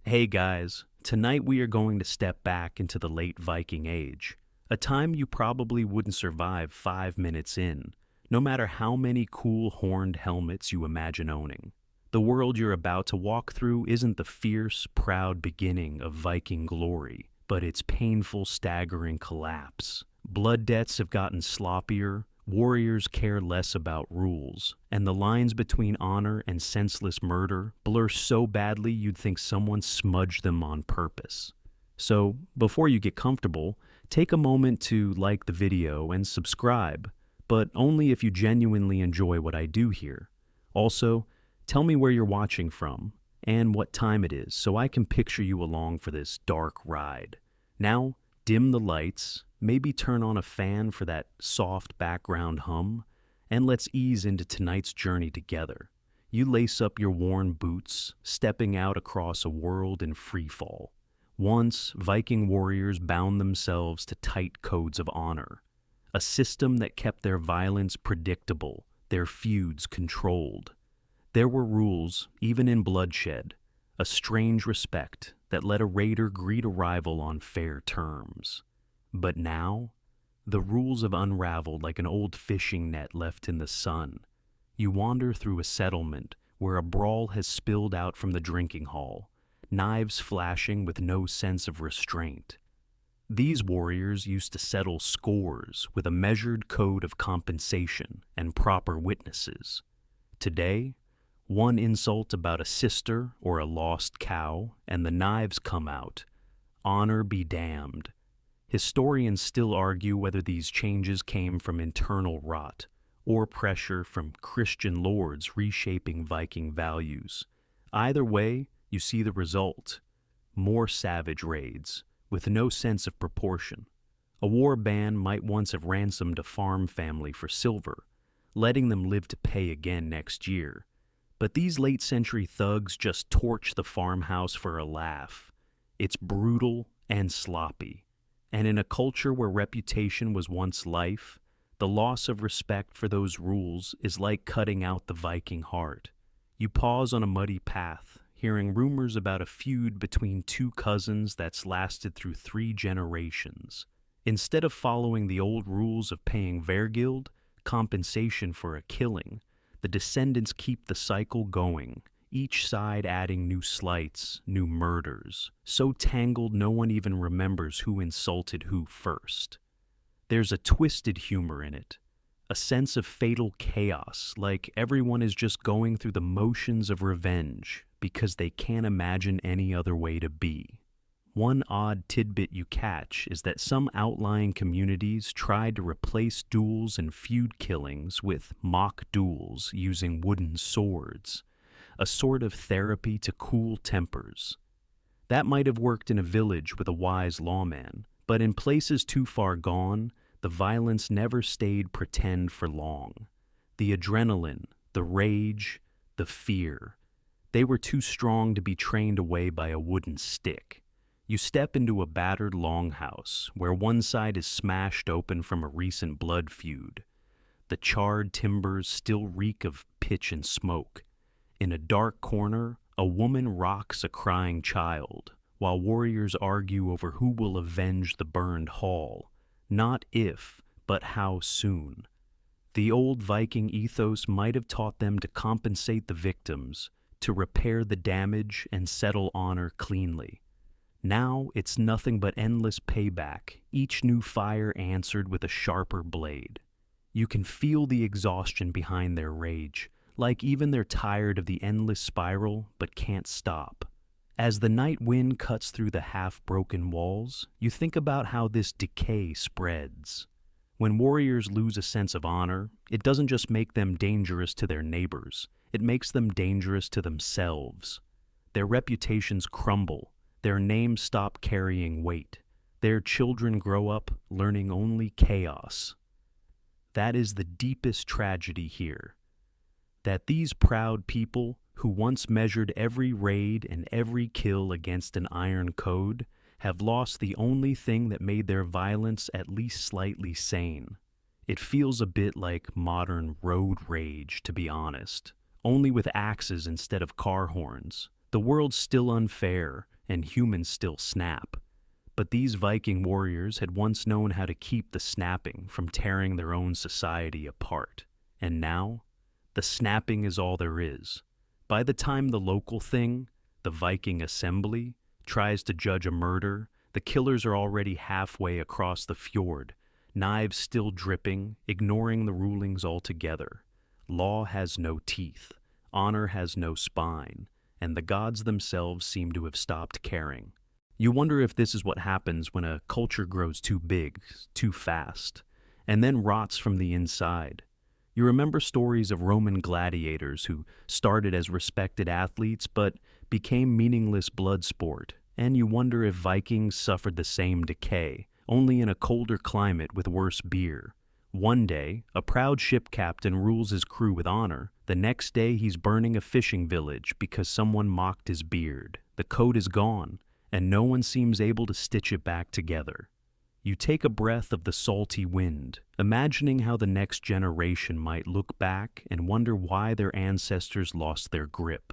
Hey guys, tonight we are going to step back into the late Viking Age, a time you probably wouldn't survive 5 minutes in, no matter how many cool horned helmets you imagine owning. The world you're about to walk through isn't the fierce, proud beginning of Viking glory, but its painful, staggering collapse. Blood debts have gotten sloppier, warriors care less about rules, and the lines between honor and senseless murder blur so badly you'd think someone smudged them on purpose. So, before you get comfortable, take a moment to like the video and subscribe, but only if you genuinely enjoy what I do here. Also, tell me where you're watching from and what time it is so I can picture you along for this dark ride. Now, dim the lights, maybe turn on a fan for that soft background hum, and let's ease into tonight's journey together. You lace up your worn boots, stepping out across a world in freefall. Once, Viking warriors bound themselves to tight codes of honor, a system that kept their violence predictable, their feuds controlled. There were rules, even in bloodshed, a strange respect that let a raider greet a rival on fair terms. But now, the rules have unraveled like an old fishing net left in the sun. You wander through a settlement where a brawl has spilled out from the drinking hall, knives flashing with no sense of restraint. These warriors used to settle scores with a measured code of compensation and proper witnesses. Today, one insult about a sister or a lost cow, and the knives come out. Honor be damned. Historians still argue whether these changes came from internal rot or pressure from Christian lords reshaping Viking values. Either way, you see the result. More savage raids, with no sense of proportion. A war band might once have ransomed a farm family for silver, letting them live to pay again next year. But these late-century thugs just torch the farmhouse for a laugh. It's brutal and sloppy. And in a culture where reputation was once life, the loss of respect for those rules is like cutting out the Viking heart. You pause on a muddy path, hearing rumors about a feud between two cousins that's lasted through 3 generations. Instead of following the old rules of paying Vergild, compensation for a killing, the descendants keep the cycle going, each side adding new slights, new murders, so tangled no one even remembers who insulted who first. There's a twisted humor in it, a sense of fatal chaos, like everyone is just going through the motions of revenge because they can't imagine any other way to be. One odd tidbit you catch is that some outlying communities tried to replace duels and feud killings with mock duels using wooden swords, a sort of therapy to cool tempers. That might have worked in a village with a wise lawman, but in places too far gone, the violence never stayed pretend for long. The adrenaline, the rage, the fear, they were too strong to be trained away by a wooden stick. You step into a battered longhouse where one side is smashed open from a recent blood feud. The charred timbers still reek of pitch and smoke. In a dark corner, a woman rocks a crying child, while warriors argue over who will avenge the burned hall. Not if, but how soon. The old Viking ethos might have taught them to compensate the victims, to repair the damage and settle honor cleanly. Now it's nothing but endless payback, each new fire answered with a sharper blade. You can feel the exhaustion behind their rage, like even they're tired of the endless spiral but can't stop. As the night wind cuts through the half-broken walls, you think about how this decay spreads. When warriors lose a sense of honor, it doesn't just make them dangerous to their neighbors, it makes them dangerous to themselves. Their reputations crumble, their names stop carrying weight, their children grow up learning only chaos. That is the deepest tragedy here. That these proud people, who once measured every raid and every kill against an iron code, have lost the only thing that made their violence at least slightly sane. It feels a bit like modern road rage, to be honest, only with axes instead of car horns. The world's still unfair, and humans still snap. But these Viking warriors had once known how to keep the snapping from tearing their own society apart. And now, the snapping is all there is. By the time the local thing, the Viking assembly, tries to judge a murder, the killers are already halfway across the fjord, knives still dripping, ignoring the rulings altogether. Law has no teeth, honor has no spine, and the gods themselves seem to have stopped caring. You wonder if this is what happens when a culture grows too big, too fast, and then rots from the inside. You remember stories of Roman gladiators who started as respected athletes but became meaningless blood sport, and you wonder if Vikings suffered the same decay, only in a colder climate with worse beer. One day, a proud ship captain rules his crew with honor. The next day, he's burning a fishing village because someone mocked his beard. The coat is gone, and no one seems able to stitch it back together. You take a breath of the salty wind, imagining how the next generation might look back and wonder why their ancestors lost their grip.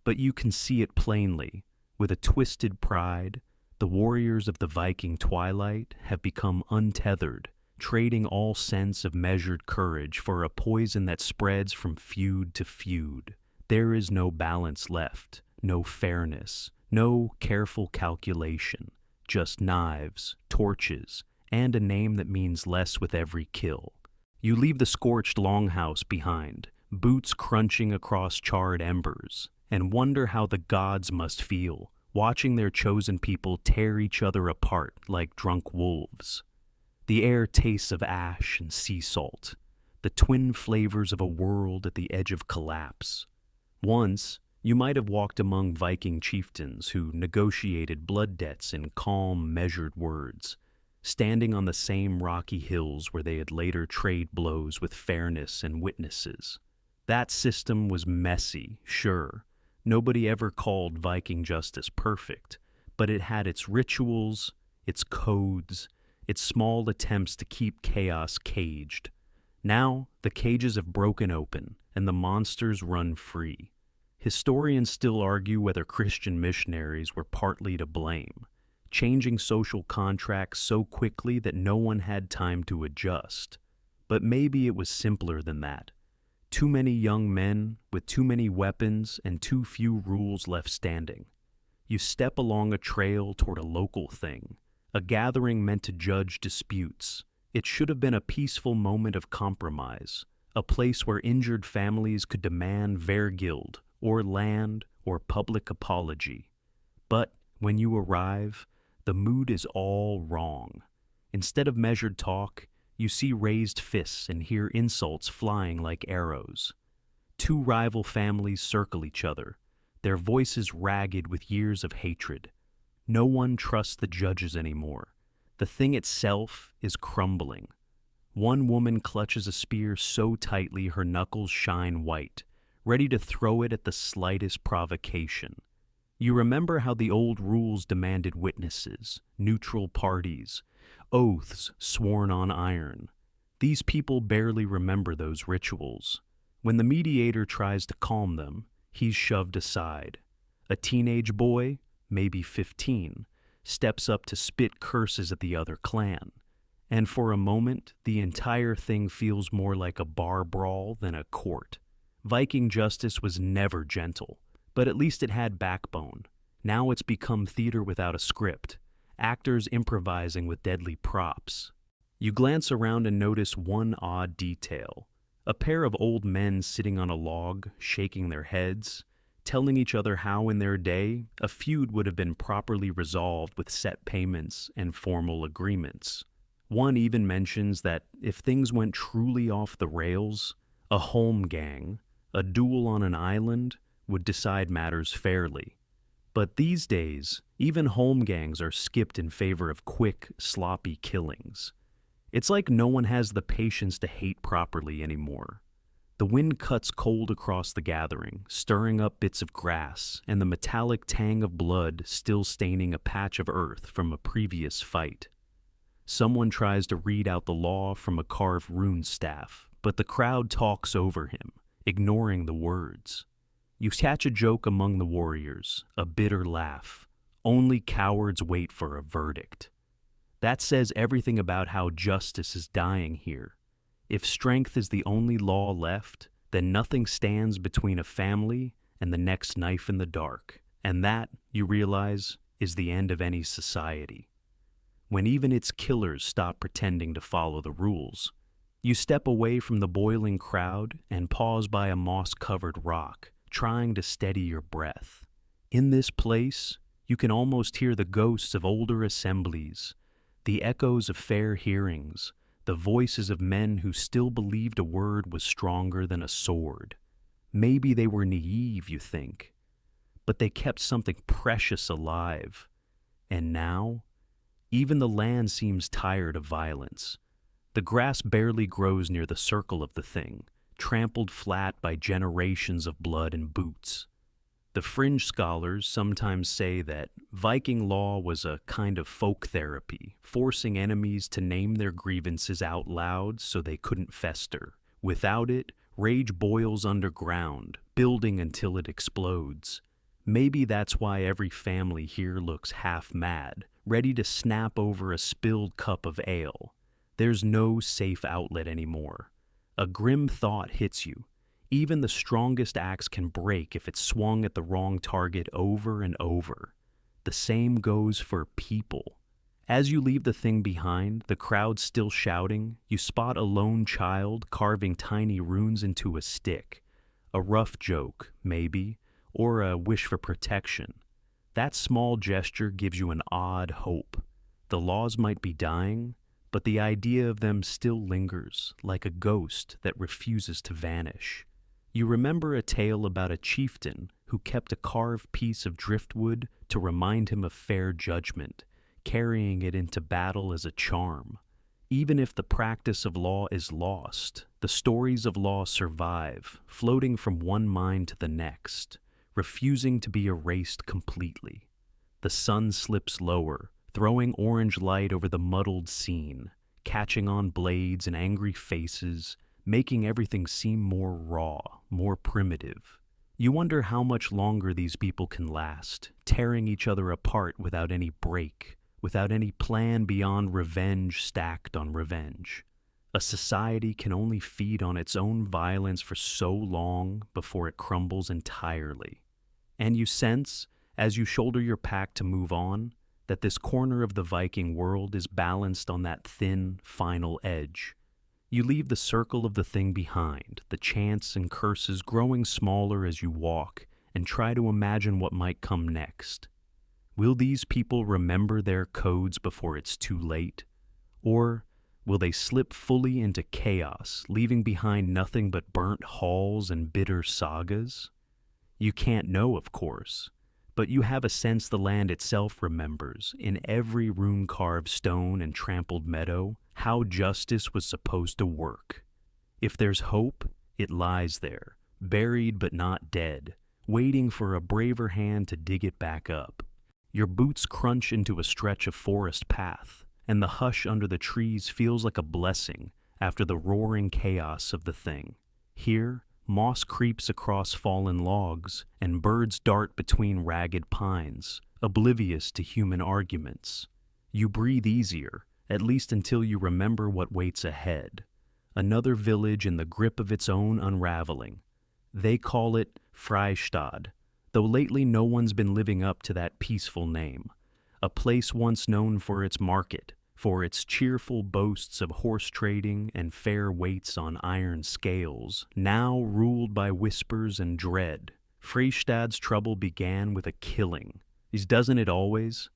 But you can see it plainly. With a twisted pride, the warriors of the Viking twilight have become untethered, trading all sense of measured courage for a poison that spreads from feud to feud. There is no balance left, no fairness, no careful calculation, just knives, torches, and a name that means less with every kill. You leave the scorched longhouse behind, boots crunching across charred embers, and wonder how the gods must feel, watching their chosen people tear each other apart like drunk wolves. The air tastes of ash and sea salt, the twin flavors of a world at the edge of collapse. Once, you might have walked among Viking chieftains who negotiated blood debts in calm, measured words, standing on the same rocky hills where they had later traded blows with fairness and witnesses. That system was messy, sure. Nobody ever called Viking justice perfect, but it had its rituals, its codes, its small attempts to keep chaos caged. Now, the cages have broken open, and the monsters run free. Historians still argue whether Christian missionaries were partly to blame, changing social contracts so quickly that no one had time to adjust. But maybe it was simpler than that. Too many young men with too many weapons and too few rules left standing. You step along a trail toward a local thing, a gathering meant to judge disputes. It should have been a peaceful moment of compromise, a place where injured families could demand vergild, or land, or public apology. But when you arrive, the mood is all wrong. Instead of measured talk, you see raised fists and hear insults flying like arrows. Two rival families circle each other, their voices ragged with years of hatred. No one trusts the judges anymore. The thing itself is crumbling. One woman clutches a spear so tightly her knuckles shine white, ready to throw it at the slightest provocation. You remember how the old rules demanded witnesses, neutral parties, oaths sworn on iron. These people barely remember those rituals. When the mediator tries to calm them, he's shoved aside. A teenage boy, maybe 15, steps up to spit curses at the other clan. And for a moment, the entire thing feels more like a bar brawl than a court. Viking justice was never gentle, but at least it had backbone. Now it's become theater without a script, actors improvising with deadly props. You glance around and notice one odd detail. A pair of old men sitting on a log, shaking their heads, telling each other how in their day a feud would have been properly resolved with set payments and formal agreements. One even mentions that if things went truly off the rails, a holmgang, a duel on an island, would decide matters fairly. But these days, even holmgangs are skipped in favor of quick, sloppy killings. It's like no one has the patience to hate properly anymore. The wind cuts cold across the gathering, stirring up bits of grass and the metallic tang of blood still staining a patch of earth from a previous fight. Someone tries to read out the law from a carved rune staff, but the crowd talks over him, ignoring the words. You catch a joke among the warriors, a bitter laugh. Only cowards wait for a verdict. That says everything about how justice is dying here. If strength is the only law left, then nothing stands between a family and the next knife in the dark. And that, you realize, is the end of any society. When even its killers stop pretending to follow the rules. You step away from the boiling crowd and pause by a moss-covered rock, trying to steady your breath. In this place, you can almost hear the ghosts of older assemblies, the echoes of fair hearings, the voices of men who still believed a word was stronger than a sword. Maybe they were naive, you think, but they kept something precious alive. And now, even the land seems tired of violence. The grass barely grows near the circle of the thing, trampled flat by generations of blood and boots. The fringe scholars sometimes say that Viking law was a kind of folk therapy, forcing enemies to name their grievances out loud so they couldn't fester. Without it, rage boils underground, building until it explodes. Maybe that's why every family here looks half mad, ready to snap over a spilled cup of ale. There's no safe outlet anymore. A grim thought hits you. Even the strongest axe can break if it's swung at the wrong target over and over. The same goes for people. As you leave the thing behind, the crowd still shouting, you spot a lone child carving tiny runes into a stick. A rough joke, maybe, or a wish for protection. That small gesture gives you an odd hope. The laws might be dying, but the idea of them still lingers, like a ghost that refuses to vanish. You remember a tale about a chieftain who kept a carved piece of driftwood to remind him of fair judgment, carrying it into battle as a charm. Even if the practice of law is lost, the stories of law survive, floating from one mind to the next, refusing to be erased completely. The sun slips lower, throwing orange light over the muddled scene, catching on blades and angry faces, making everything seem more raw, more primitive. You wonder how much longer these people can last, tearing each other apart without any break, without any plan beyond revenge stacked on revenge. A society can only feed on its own violence for so long before it crumbles entirely. And you sense, as you shoulder your pack to move on, that this corner of the Viking world is balanced on that thin, final edge. You leave the circle of the thing behind, the chants and curses growing smaller as you walk, and try to imagine what might come next. Will these people remember their codes before it's too late? Or will they slip fully into chaos, leaving behind nothing but burnt halls and bitter sagas? You can't know, of course, but you have a sense the land itself remembers, in every rune-carved stone and trampled meadow, how justice was supposed to work. If there's hope, it lies there, buried but not dead, waiting for a braver hand to dig it back up. Your boots crunch into a stretch of forest path, and the hush under the trees feels like a blessing after the roaring chaos of the thing. Here, moss creeps across fallen logs, and birds dart between ragged pines, oblivious to human arguments. You breathe easier, at least until you remember what waits ahead. Another village in the grip of its own unraveling. They call it Freistad, though lately no one's been living up to that peaceful name. A place once known for its market, for its cheerful boasts of horse trading and fair weights on iron scales, now ruled by whispers and dread. Freistad's trouble began with a killing. Doesn't it always?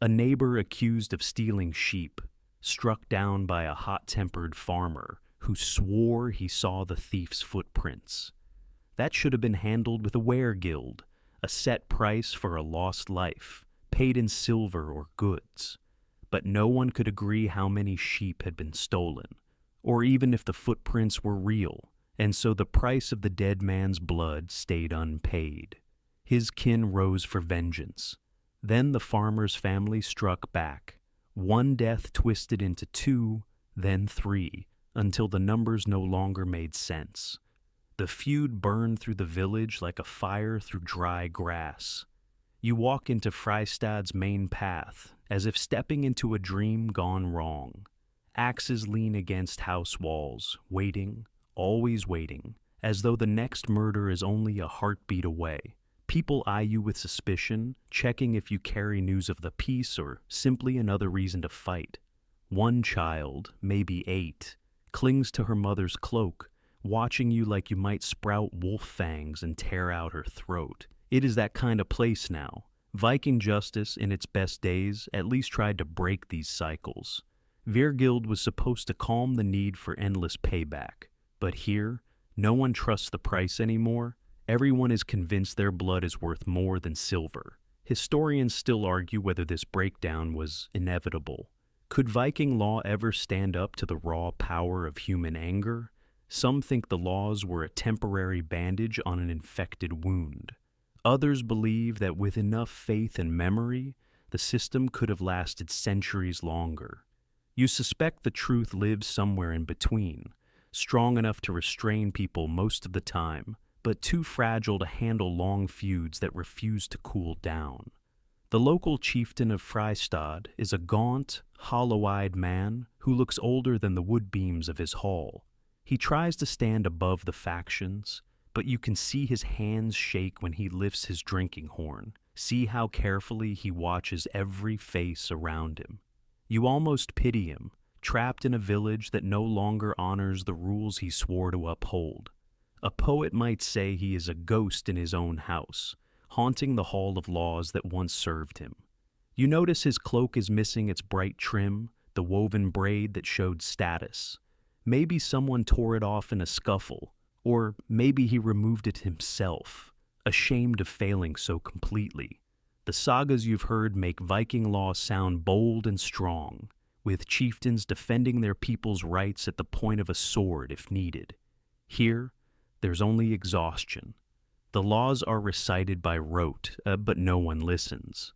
A neighbor accused of stealing sheep, struck down by a hot-tempered farmer who swore he saw the thief's footprints. That should have been handled with a weregild, a set price for a lost life, paid in silver or goods. But no one could agree how many sheep had been stolen, or even if the footprints were real, and so the price of the dead man's blood stayed unpaid. His kin rose for vengeance. Then the farmer's family struck back. One death twisted into two, then three, until the numbers no longer made sense. The feud burned through the village like a fire through dry grass. You walk into Frystad's main path, as if stepping into a dream gone wrong. Axes lean against house walls, waiting, always waiting, as though the next murder is only a heartbeat away. People eye you with suspicion, checking if you carry news of the peace or simply another reason to fight. One child, maybe 8, clings to her mother's cloak, watching you like you might sprout wolf fangs and tear out her throat. It is that kind of place now. Viking justice, in its best days, at least tried to break these cycles. Virgild was supposed to calm the need for endless payback. But here, no one trusts the price anymore. Everyone is convinced their blood is worth more than silver. Historians still argue whether this breakdown was inevitable. Could Viking law ever stand up to the raw power of human anger? Some think the laws were a temporary bandage on an infected wound. Others believe that with enough faith and memory, the system could have lasted centuries longer. You suspect the truth lives somewhere in between, strong enough to restrain people most of the time, but too fragile to handle long feuds that refuse to cool down. The local chieftain of Frystad is a gaunt, hollow-eyed man who looks older than the wood beams of his hall. He tries to stand above the factions, but you can see his hands shake when he lifts his drinking horn. See how carefully he watches every face around him. You almost pity him, trapped in a village that no longer honors the rules he swore to uphold. A poet might say he is a ghost in his own house, haunting the hall of laws that once served him. You notice his cloak is missing its bright trim, the woven braid that showed status. Maybe someone tore it off in a scuffle, or maybe he removed it himself, ashamed of failing so completely. The sagas you've heard make Viking law sound bold and strong, with chieftains defending their people's rights at the point of a sword if needed. Here, there's only exhaustion. The laws are recited by rote, but no one listens.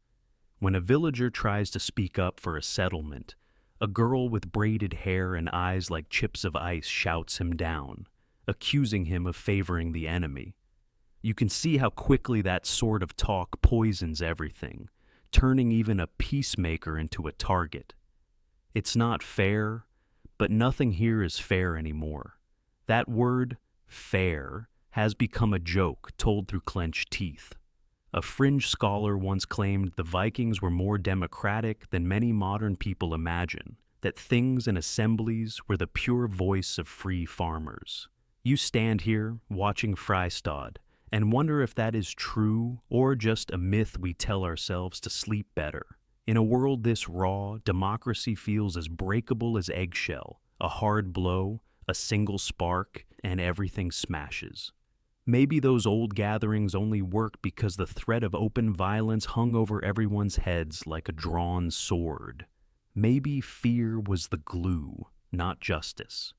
When a villager tries to speak up for a settlement, a girl with braided hair and eyes like chips of ice shouts him down, accusing him of favoring the enemy. You can see how quickly that sort of talk poisons everything, turning even a peacemaker into a target. It's not fair, but nothing here is fair anymore. That word, fair, has become a joke told through clenched teeth. A fringe scholar once claimed the Vikings were more democratic than many modern people imagine, that things and assemblies were the pure voice of free farmers. You stand here, watching Frystad, and wonder if that is true or just a myth we tell ourselves to sleep better. In a world this raw, democracy feels as breakable as eggshell. A hard blow, a single spark, and everything smashes. Maybe those old gatherings only worked because the threat of open violence hung over everyone's heads like a drawn sword. Maybe fear was the glue, not justice.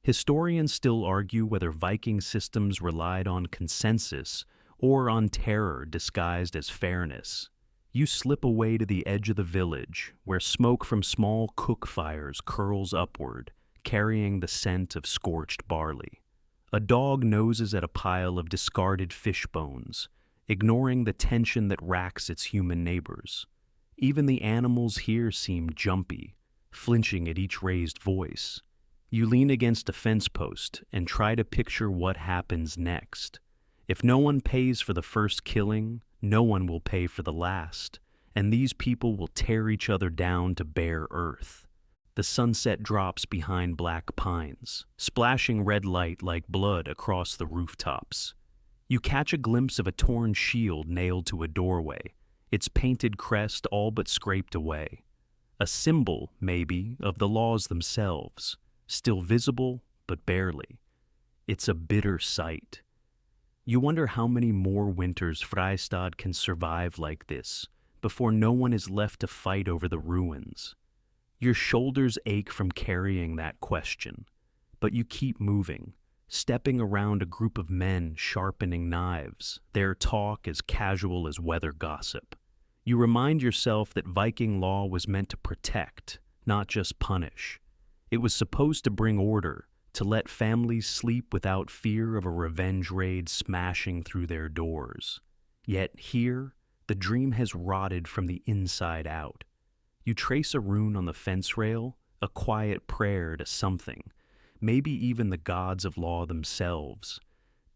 Historians still argue whether Viking systems relied on consensus or on terror disguised as fairness. You slip away to the edge of the village, where smoke from small cook fires curls upward, carrying the scent of scorched barley. A dog noses at a pile of discarded fish bones, ignoring the tension that racks its human neighbors. Even the animals here seem jumpy, flinching at each raised voice. You lean against a fence post and try to picture what happens next. If no one pays for the first killing, no one will pay for the last, and these people will tear each other down to bare earth. The sunset drops behind black pines, splashing red light like blood across the rooftops. You catch a glimpse of a torn shield nailed to a doorway, its painted crest all but scraped away. A symbol, maybe, of the laws themselves, still visible, but barely. It's a bitter sight. You wonder how many more winters Frystad can survive like this, before no one is left to fight over the ruins. Your shoulders ache from carrying that question, but you keep moving, stepping around a group of men sharpening knives, their talk as casual as weather gossip. You remind yourself that Viking law was meant to protect, not just punish. It was supposed to bring order, to let families sleep without fear of a revenge raid smashing through their doors. Yet here, The dream has rotted from the inside out. You trace a rune on the fence rail, a quiet prayer to something, maybe even the gods of law themselves,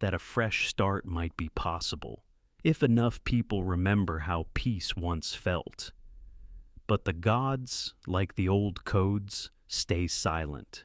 that a fresh start might be possible, if enough people remember how peace once felt. But the gods, like the old codes, stay silent.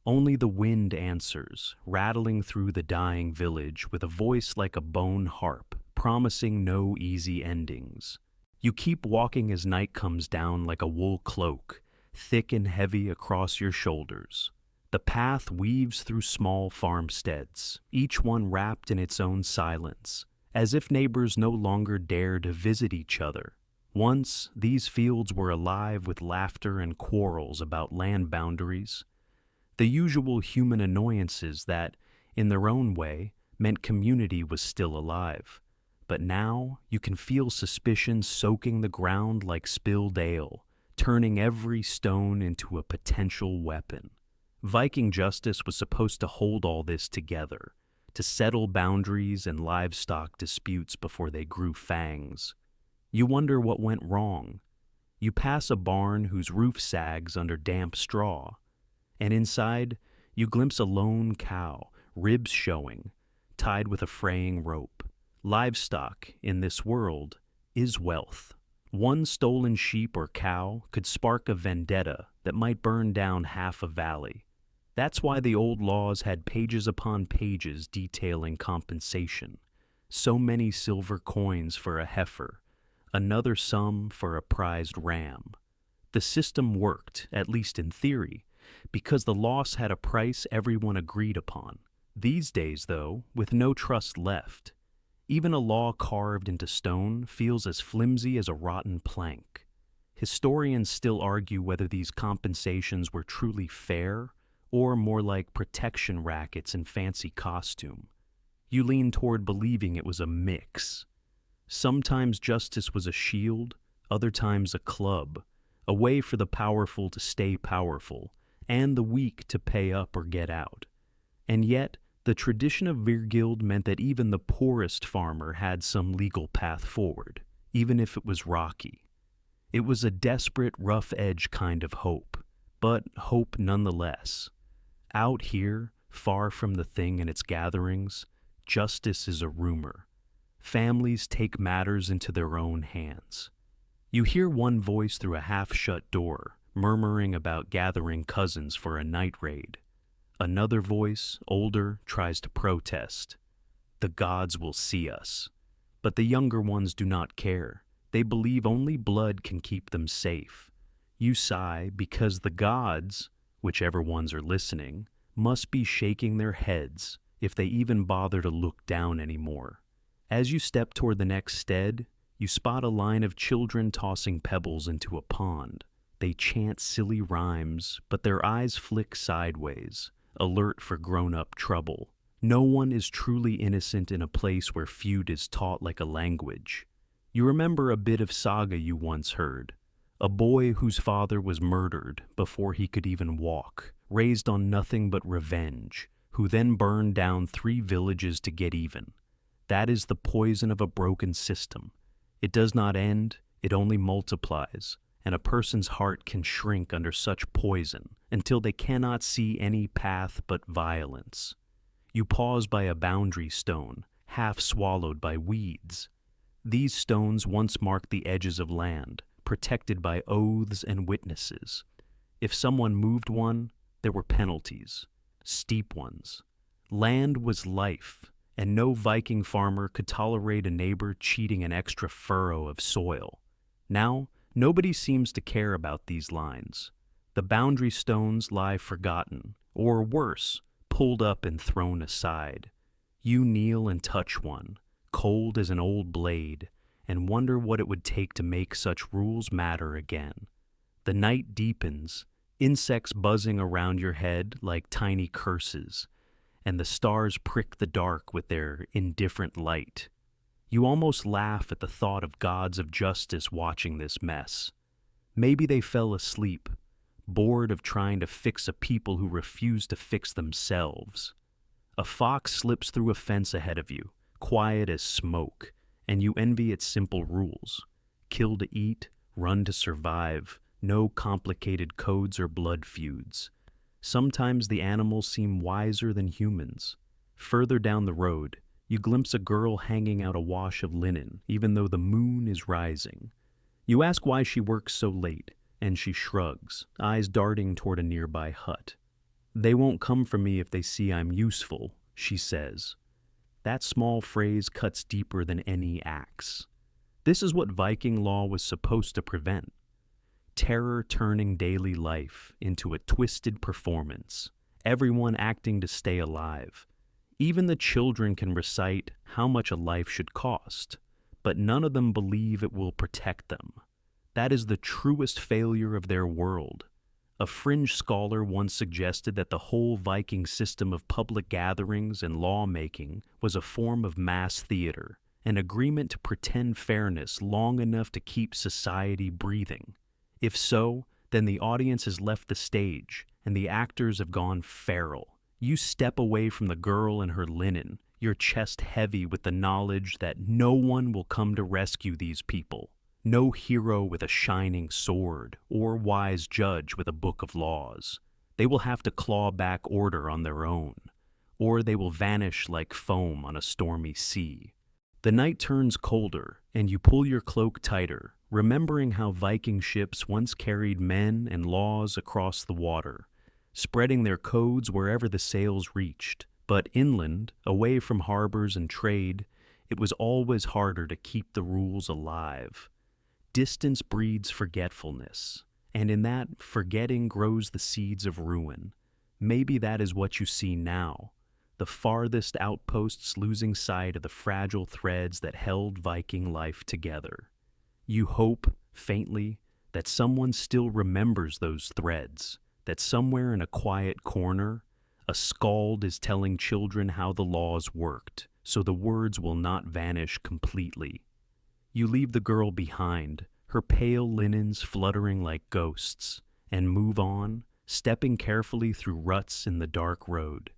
Only the wind answers, rattling through the dying village with a voice like a bone harp, promising no easy endings. You keep walking as night comes down like a wool cloak, thick and heavy across your shoulders. The path weaves through small farmsteads, each one wrapped in its own silence, as if neighbors no longer dare to visit each other. Once, these fields were alive with laughter and quarrels about land boundaries, the usual human annoyances that, in their own way, meant community was still alive. But now, you can feel suspicion soaking the ground like spilled ale, turning every stone into a potential weapon. Viking justice was supposed to hold all this together, to settle boundaries and livestock disputes before they grew fangs. You wonder what went wrong. You pass a barn whose roof sags under damp straw, and inside you glimpse a lone cow, ribs showing, tied with a fraying rope. Livestock, in this world, is wealth. One stolen sheep or cow could spark a vendetta that might burn down half a valley. That's why the old laws had pages upon pages detailing compensation. So many silver coins for a heifer, another sum for a prized ram. The system worked, at least in theory, because the loss had a price everyone agreed upon. These days, though, with no trust left, even a law carved into stone feels as flimsy as a rotten plank. Historians still argue whether these compensations were truly fair or more like protection rackets in fancy costume. You lean toward believing it was a mix. Sometimes justice was a shield, other times a club, a way for the powerful to stay powerful, and the weak to pay up or get out. And yet, the tradition of Virgild meant that even the poorest farmer had some legal path forward, even if it was rocky. It was a desperate, rough-edge kind of hope, but hope nonetheless. Out here, far from the thing and its gatherings, justice is a rumor. Families take matters into their own hands. You hear one voice through a half-shut door, murmuring about gathering cousins for a night raid. Another voice, older, tries to protest. The gods will see us. But the younger ones do not care. They believe only blood can keep them safe. You sigh because the gods, whichever ones are listening, must be shaking their heads if they even bother to look down anymore. As you step toward the next stead, you spot a line of children tossing pebbles into a pond. They chant silly rhymes, but their eyes flick sideways, alert for grown-up trouble. No one is truly innocent in a place where feud is taught like a language. You remember a bit of saga you once heard. A boy whose father was murdered before he could even walk, raised on nothing but revenge, who then burned down 3 villages to get even. That is the poison of a broken system. It does not end, it only multiplies, and a person's heart can shrink under such poison until they cannot see any path but violence. You pause by a boundary stone, half swallowed by weeds. These stones once marked the edges of land, protected by oaths and witnesses. If someone moved one, there were penalties, steep ones. Land was life, and no Viking farmer could tolerate a neighbor cheating an extra furrow of soil. Now, nobody seems to care about these lines. The boundary stones lie forgotten, or worse, pulled up and thrown aside. You kneel and touch one, cold as an old blade, and wonder what it would take to make such rules matter again. The night deepens, insects buzzing around your head like tiny curses, and the stars prick the dark with their indifferent light. You almost laugh at the thought of gods of justice watching this mess. Maybe they fell asleep, bored of trying to fix a people who refuse to fix themselves. A fox slips through a fence ahead of you, quiet as smoke, and you envy its simple rules. Kill to eat, run to survive, no complicated codes or blood feuds. Sometimes the animals seem wiser than humans. Further down the road, you glimpse a girl hanging out a wash of linen, even though the moon is rising. You ask why she works so late, and she shrugs, eyes darting toward a nearby hut. "They won't come for me if they see I'm useful," she says. That small phrase cuts deeper than any axe. This is what Viking law was supposed to prevent. Terror turning daily life into a twisted performance, everyone acting to stay alive. Even the children can recite how much a life should cost, but none of them believe it will protect them. That is the truest failure of their world. A fringe scholar once suggested that the whole Viking system of public gatherings and lawmaking was a form of mass theater, an agreement to pretend fairness long enough to keep society breathing. If so, then the audience has left the stage, and the actors have gone feral. You step away from the girl and her linen, your chest heavy with the knowledge that no one will come to rescue these people. No hero with a shining sword, or wise judge with a book of laws. They will have to claw back order on their own, or they will vanish like foam on a stormy sea. The night turns colder, and you pull your cloak tighter, remembering how Viking ships once carried men and laws across the water, spreading their codes wherever the sails reached. But inland, away from harbors and trade, it was always harder to keep the rules alive. Distance breeds forgetfulness, and in that, forgetting grows the seeds of ruin. Maybe that is what you see now, the farthest outposts losing sight of the fragile threads that held Viking life together. You hope, faintly, that someone still remembers those threads, that somewhere in a quiet corner, a skald is telling children how the laws worked, so the words will not vanish completely. You leave the girl behind, her pale linens fluttering like ghosts, and move on, stepping carefully through ruts in the dark road.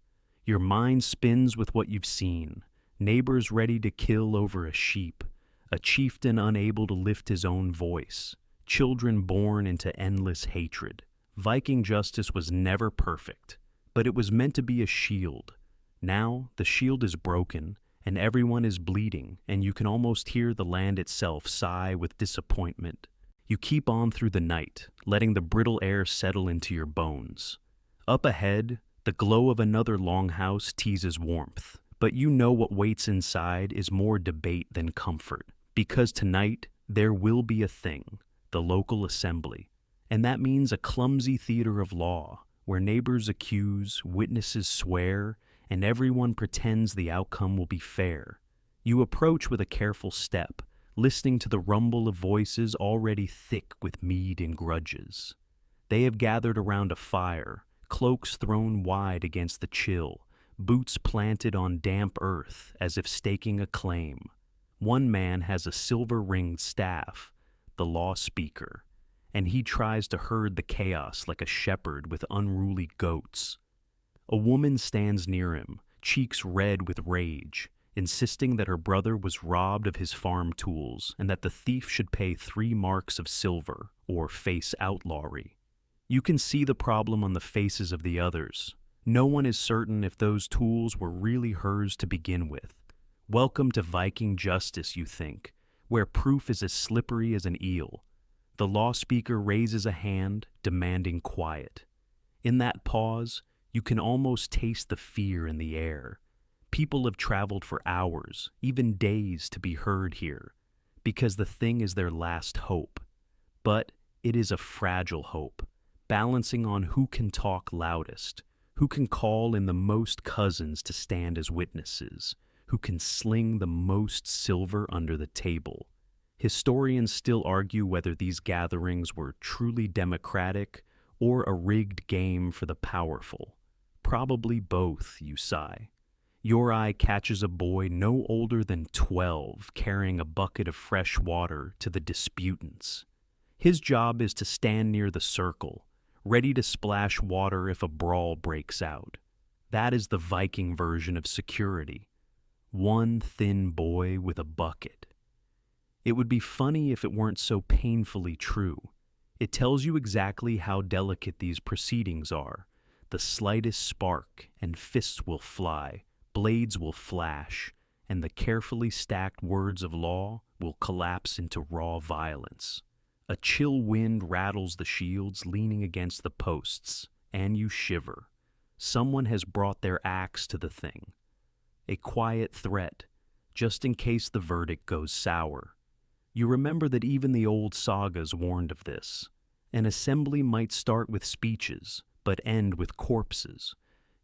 Your mind spins with what you've seen, neighbors ready to kill over a sheep, a chieftain unable to lift his own voice, children born into endless hatred. Viking justice was never perfect, but it was meant to be a shield. Now the shield is broken, and everyone is bleeding, and you can almost hear the land itself sigh with disappointment. You keep on through the night, letting the brittle air settle into your bones. Up ahead, the glow of another longhouse teases warmth, but you know what waits inside is more debate than comfort, because tonight there will be a thing, the local assembly, and that means a clumsy theater of law, where neighbors accuse, witnesses swear, and everyone pretends the outcome will be fair. You approach with a careful step, listening to the rumble of voices already thick with mead and grudges. They have gathered around a fire, cloaks thrown wide against the chill, boots planted on damp earth as if staking a claim. One man has a silver-ringed staff, the law speaker, and he tries to herd the chaos like a shepherd with unruly goats. A woman stands near him, cheeks red with rage, insisting that her brother was robbed of his farm tools and that the thief should pay 3 marks of silver or face outlawry. You can see the problem on the faces of the others. No one is certain if those tools were really hers to begin with. Welcome to Viking justice, you think, where proof is as slippery as an eel. The law speaker raises a hand, demanding quiet. In that pause, you can almost taste the fear in the air. People have traveled for hours, even days, to be heard here, because the thing is their last hope. But it is a fragile hope, balancing on who can talk loudest, who can call in the most cousins to stand as witnesses, who can sling the most silver under the table. Historians still argue whether these gatherings were truly democratic or a rigged game for the powerful. Probably both, you sigh. Your eye catches a boy no older than 12 carrying a bucket of fresh water to the disputants. His job is to stand near the circle, ready to splash water if a brawl breaks out. That is the Viking version of security. One thin boy with a bucket. It would be funny if it weren't so painfully true. It tells you exactly how delicate these proceedings are. The slightest spark, and fists will fly, blades will flash, and the carefully stacked words of law will collapse into raw violence. A chill wind rattles the shields leaning against the posts, and you shiver. Someone has brought their axe to the thing. A quiet threat, just in case the verdict goes sour. You remember that even the old sagas warned of this. An assembly might start with speeches, but end with corpses.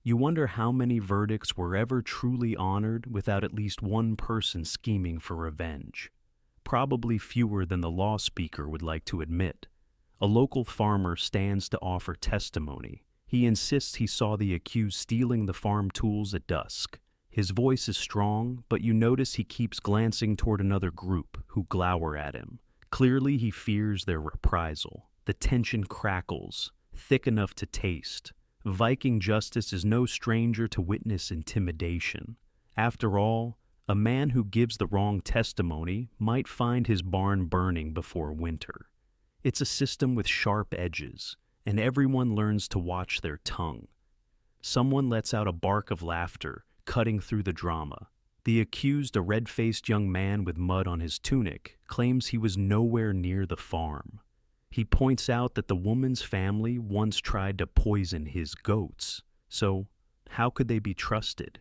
You wonder how many verdicts were ever truly honored without at least one person scheming for revenge. Probably fewer than the law speaker would like to admit. A local farmer stands to offer testimony. He insists he saw the accused stealing the farm tools at dusk. His voice is strong, but you notice he keeps glancing toward another group who glower at him. Clearly he fears their reprisal. The tension crackles, thick enough to taste. Viking justice is no stranger to witness intimidation. After all, a man who gives the wrong testimony might find his barn burning before winter. It's a system with sharp edges, and everyone learns to watch their tongue. Someone lets out a bark of laughter, cutting through the drama. The accused, a red-faced young man with mud on his tunic, claims he was nowhere near the farm. He points out that the woman's family once tried to poison his goats, so how could they be trusted?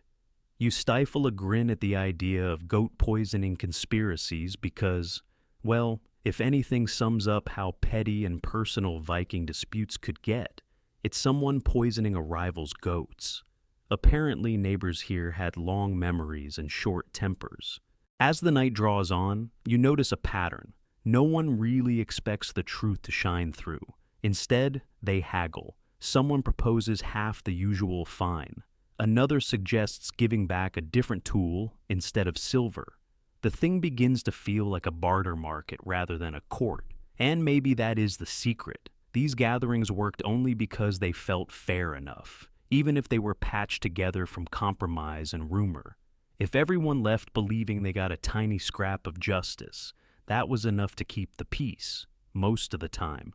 You stifle a grin at the idea of goat poisoning conspiracies because, well, if anything sums up how petty and personal Viking disputes could get, it's someone poisoning a rival's goats. Apparently, neighbors here had long memories and short tempers. As the night draws on, you notice a pattern. No one really expects the truth to shine through. Instead, they haggle. Someone proposes half the usual fine. Another suggests giving back a different tool instead of silver. The thing begins to feel like a barter market rather than a court. And maybe that is the secret. These gatherings worked only because they felt fair enough, even if they were patched together from compromise and rumor. If everyone left believing they got a tiny scrap of justice, that was enough to keep the peace, most of the time.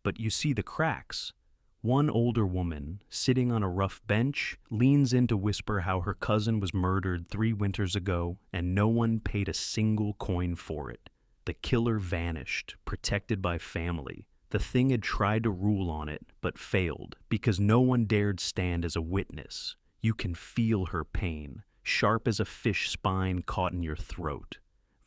But you see the cracks. One older woman, sitting on a rough bench, leans in to whisper how her cousin was murdered 3 winters ago and no one paid a single coin for it. The killer vanished, protected by family. The thing had tried to rule on it, but failed, because no one dared stand as a witness. You can feel her pain, sharp as a fish spine caught in your throat.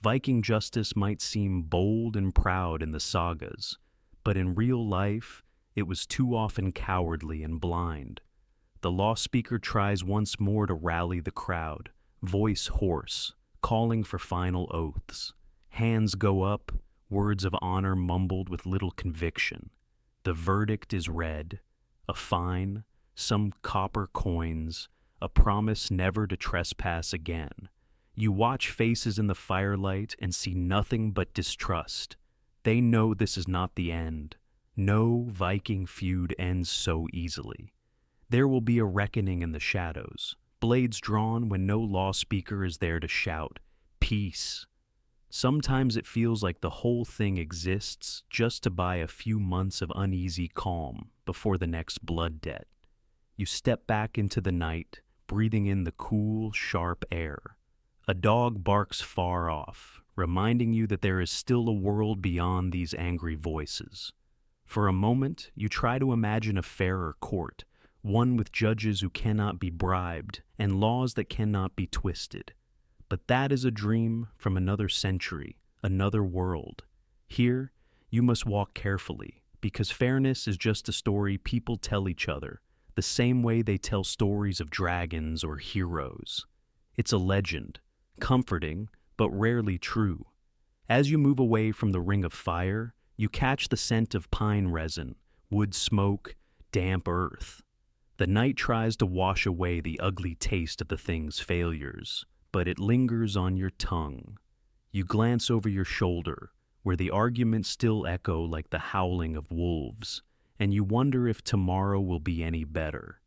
Viking justice might seem bold and proud in the sagas, but in real life, it was too often cowardly and blind. The law speaker tries once more to rally the crowd, voice hoarse, calling for final oaths. Hands go up, words of honor mumbled with little conviction. The verdict is read, a fine, some copper coins, a promise never to trespass again. You watch faces in the firelight and see nothing but distrust. They know this is not the end. No Viking feud ends so easily. There will be a reckoning in the shadows, blades drawn when no law speaker is there to shout, "Peace." Sometimes it feels like the whole thing exists just to buy a few months of uneasy calm before the next blood debt. You step back into the night, breathing in the cool, sharp air. A dog barks far off, reminding you that there is still a world beyond these angry voices. For a moment, you try to imagine a fairer court, one with judges who cannot be bribed and laws that cannot be twisted. But that is a dream from another century, another world. Here, you must walk carefully, because fairness is just a story people tell each other, the same way they tell stories of dragons or heroes. It's a legend, comforting, but rarely true. As you move away from the ring of fire, you catch the scent of pine resin, wood smoke, damp earth. The night tries to wash away the ugly taste of the thing's failures, but it lingers on your tongue. You glance over your shoulder, where the arguments still echo like the howling of wolves, and you wonder if tomorrow will be any better.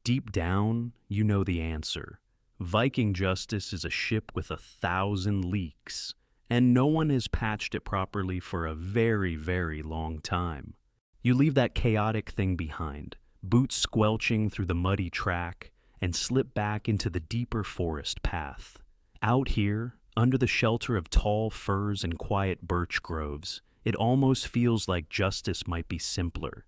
Deep down, you know the answer. Viking justice is a ship with 1,000 leaks, and no one has patched it properly for a very, very long time. You leave that chaotic thing behind, boots squelching through the muddy track, and slip back into the deeper forest path. Out here, under the shelter of tall firs and quiet birch groves, it almost feels like justice might be simpler.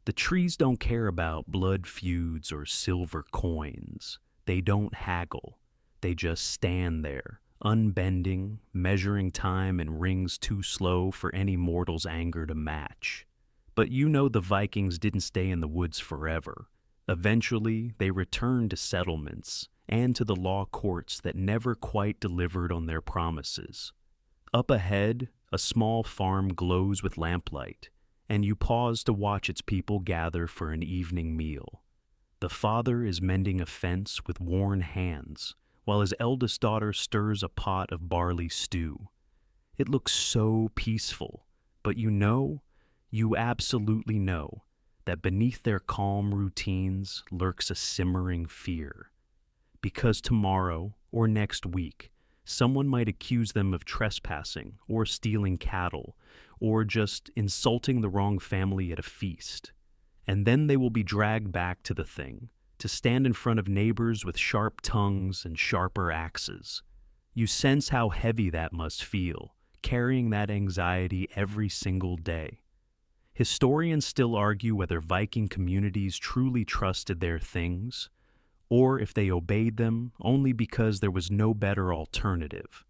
The trees don't care about blood feuds or silver coins. They don't haggle. They just stand there, unbending, measuring time in rings too slow for any mortal's anger to match. But you know the Vikings didn't stay in the woods forever. Eventually, they returned to settlements and to the law courts that never quite delivered on their promises. Up ahead, a small farm glows with lamplight, and you pause to watch its people gather for an evening meal. The father is mending a fence with worn hands, while his eldest daughter stirs a pot of barley stew. It looks so peaceful, but you absolutely know, that beneath their calm routines lurks a simmering fear. Because tomorrow, or next week, someone might accuse them of trespassing, or stealing cattle, or just insulting the wrong family at a feast. And then they will be dragged back to the thing, to stand in front of neighbors with sharp tongues and sharper axes. You sense how heavy that must feel, carrying that anxiety every single day. Historians still argue whether Viking communities truly trusted their things, or if they obeyed them only because there was no better alternative.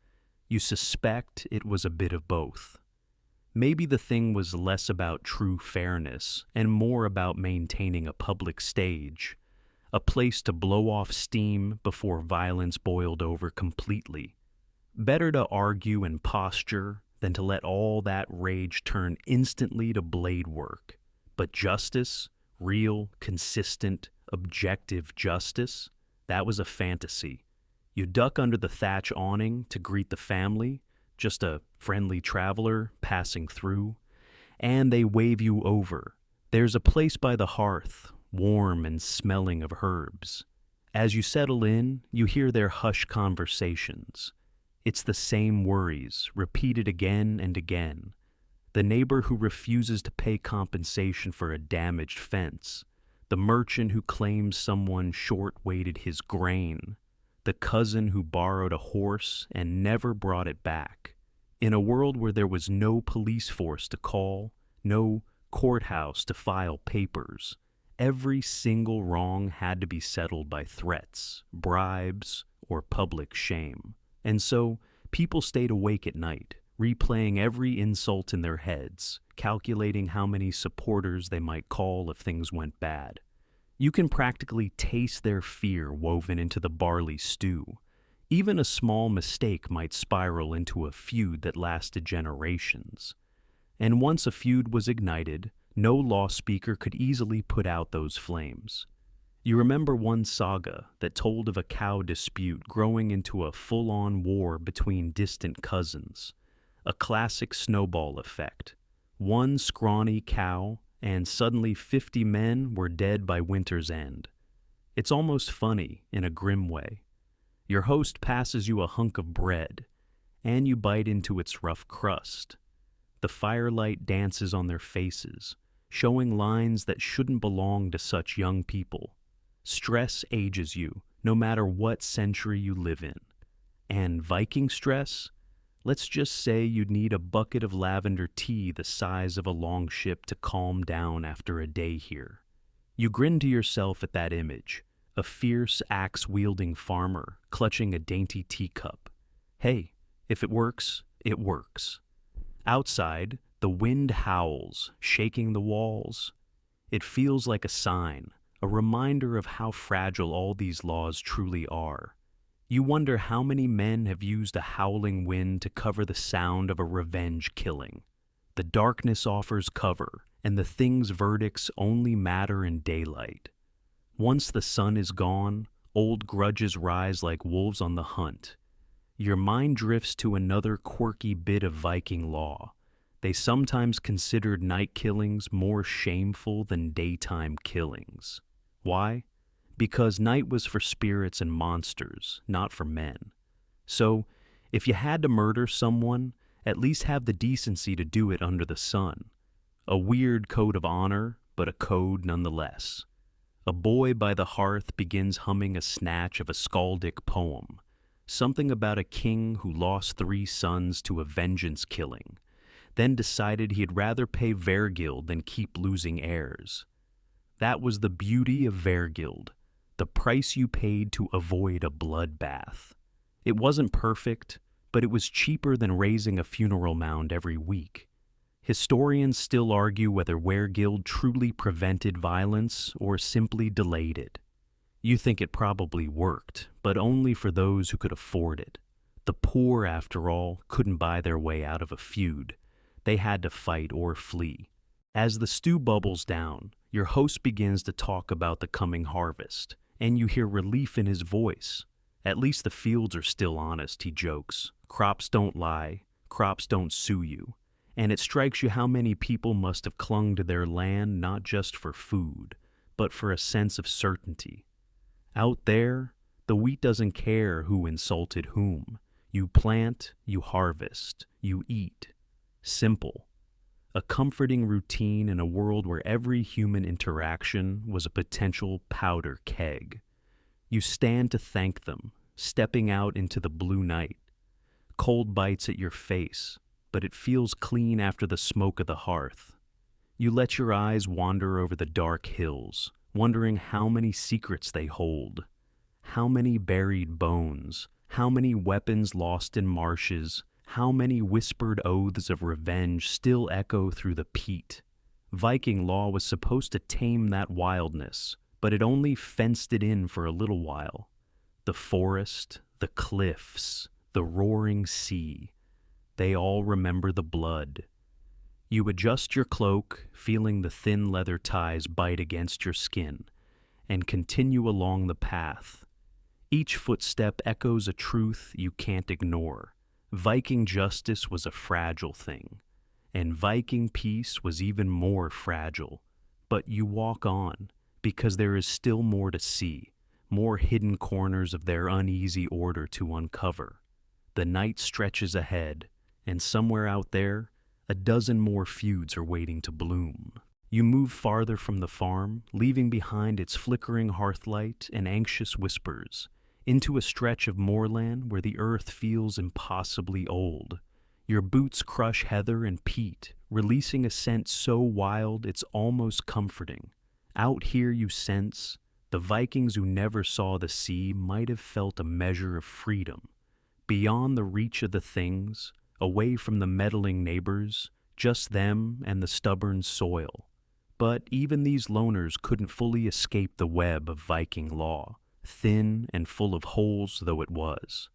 You suspect it was a bit of both. Maybe the thing was less about true fairness and more about maintaining a public stage, a place to blow off steam before violence boiled over completely. Better to argue and posture than to let all that rage turn instantly to blade work. But justice, real, consistent, objective justice, that was a fantasy. You duck under the thatch awning to greet the family, just a friendly traveler passing through, and they wave you over. There's a place by the hearth, warm and smelling of herbs. As you settle in, you hear their hushed conversations. It's the same worries, repeated again and again. The neighbor who refuses to pay compensation for a damaged fence. The merchant who claims someone short-weighted his grain. The cousin who borrowed a horse and never brought it back. In a world where there was no police force to call, no courthouse to file papers, every single wrong had to be settled by threats, bribes, or public shame. And so, people stayed awake at night, replaying every insult in their heads, calculating how many supporters they might call if things went bad. You can practically taste their fear woven into the barley stew. Even a small mistake might spiral into a feud that lasted generations. And once a feud was ignited, no law speaker could easily put out those flames. You remember one saga that told of a cow dispute growing into a full-on war between distant cousins. A classic snowball effect. One scrawny cow, and suddenly 50 men were dead by winter's end. It's almost funny in a grim way. Your host passes you a hunk of bread, and you bite into its rough crust. The firelight dances on their faces, showing lines that shouldn't belong to such young people. Stress ages you, no matter what century you live in. And Viking stress? Let's just say you'd need a bucket of lavender tea the size of a longship to calm down after a day here. You grin to yourself at that image, a fierce axe-wielding farmer clutching a dainty teacup. Hey, if it works, it works. Outside, the wind howls, shaking the walls. It feels like a sign, a reminder of how fragile all these laws truly are. You wonder how many men have used a howling wind to cover the sound of a revenge killing. The darkness offers cover, and the thing's verdicts only matter in daylight. Once the sun is gone, old grudges rise like wolves on the hunt. Your mind drifts to another quirky bit of Viking law. They sometimes considered night killings more shameful than daytime killings. Why? Because night was for spirits and monsters, not for men. So, If you had to murder someone, at least have the decency to do it under the sun. A weird code of honor, but a code nonetheless. A boy by the hearth begins humming a snatch of a skaldic poem, something about a king who lost 3 sons to a vengeance killing, then decided he'd rather pay Vergil than keep losing heirs. That was the beauty of Vergil, the price you paid to avoid a bloodbath. It wasn't perfect, but it was cheaper than raising a funeral mound every week. Historians still argue whether Wergild truly prevented violence or simply delayed it. You think it probably worked, but only for those who could afford it. The poor, after all, couldn't buy their way out of a feud. They had to fight or flee. As the stew bubbles down, your host begins to talk about the coming harvest, and you hear relief in his voice. At least the fields are still honest, he jokes. Crops don't lie, crops don't sue you. And it strikes you how many people must have clung to their land not just for food, but for a sense of certainty. Out there, the wheat doesn't care who insulted whom. You plant, you harvest, you eat. Simple. A comforting routine in a world where every human interaction was a potential powder keg. You stand to thank them, stepping out into the blue night. Cold bites at your face, but it feels clean after the smoke of the hearth. You let your eyes wander over the dark hills, wondering how many secrets they hold, how many buried bones, how many weapons lost in marshes, how many whispered oaths of revenge still echo through the peat. Viking law was supposed to tame that wildness, but it only fenced it in for a little while. The forest, the cliffs, the roaring sea, they all remember the blood. You adjust your cloak, feeling the thin leather ties bite against your skin, and continue along the path. Each footstep echoes a truth you can't ignore. Viking justice was a fragile thing, and Viking peace was even more fragile. But you walk on, because there is still more to see, more hidden corners of their uneasy order to uncover. The night stretches ahead, and somewhere out there, a dozen more feuds are waiting to bloom. You move farther from the farm, leaving behind its flickering hearthlight and anxious whispers, into a stretch of moorland where the earth feels impossibly old. Your boots crush heather and peat, releasing a scent so wild it's almost comforting. Out here you sense, the Vikings who never saw the sea might have felt a measure of freedom. Beyond the reach of the things, away from the meddling neighbors, just them and the stubborn soil. But even these loners couldn't fully escape the web of Viking law, thin and full of holes though it was.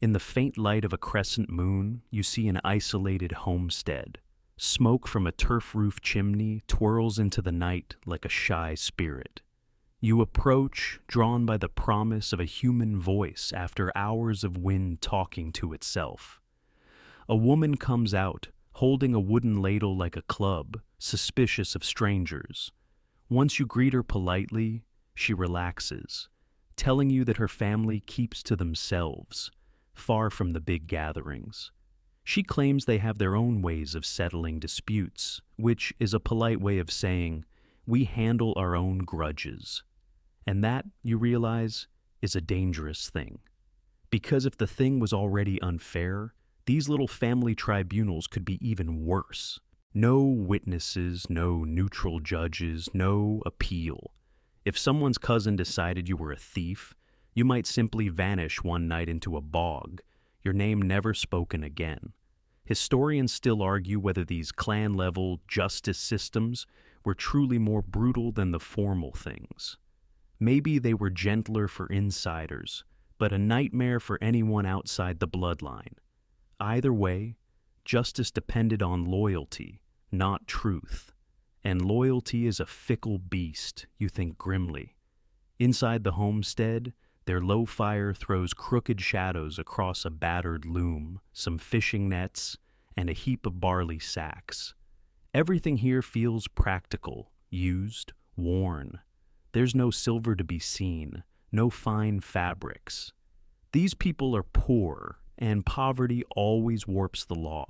In the faint light of a crescent moon, you see an isolated homestead. Smoke from a turf-roof chimney twirls into the night like a shy spirit. You approach, drawn by the promise of a human voice after hours of wind talking to itself. A woman comes out, holding a wooden ladle like a club, suspicious of strangers. Once you greet her politely, she relaxes, telling you that her family keeps to themselves, far from the big gatherings. She claims they have their own ways of settling disputes, which is a polite way of saying, we handle our own grudges. And that, you realize, is a dangerous thing. Because if the thing was already unfair, these little family tribunals could be even worse. No witnesses, no neutral judges, no appeal. If someone's cousin decided you were a thief, you might simply vanish one night into a bog, your name never spoken again. Historians still argue whether these clan-level justice systems were truly more brutal than the formal things. Maybe they were gentler for insiders, but a nightmare for anyone outside the bloodline. Either way, justice depended on loyalty, not truth. And loyalty is a fickle beast, you think grimly. Inside the homestead, their low fire throws crooked shadows across a battered loom, some fishing nets, and a heap of barley sacks. Everything here feels practical, used, worn. There's no silver to be seen, no fine fabrics. These people are poor, and poverty always warps the law.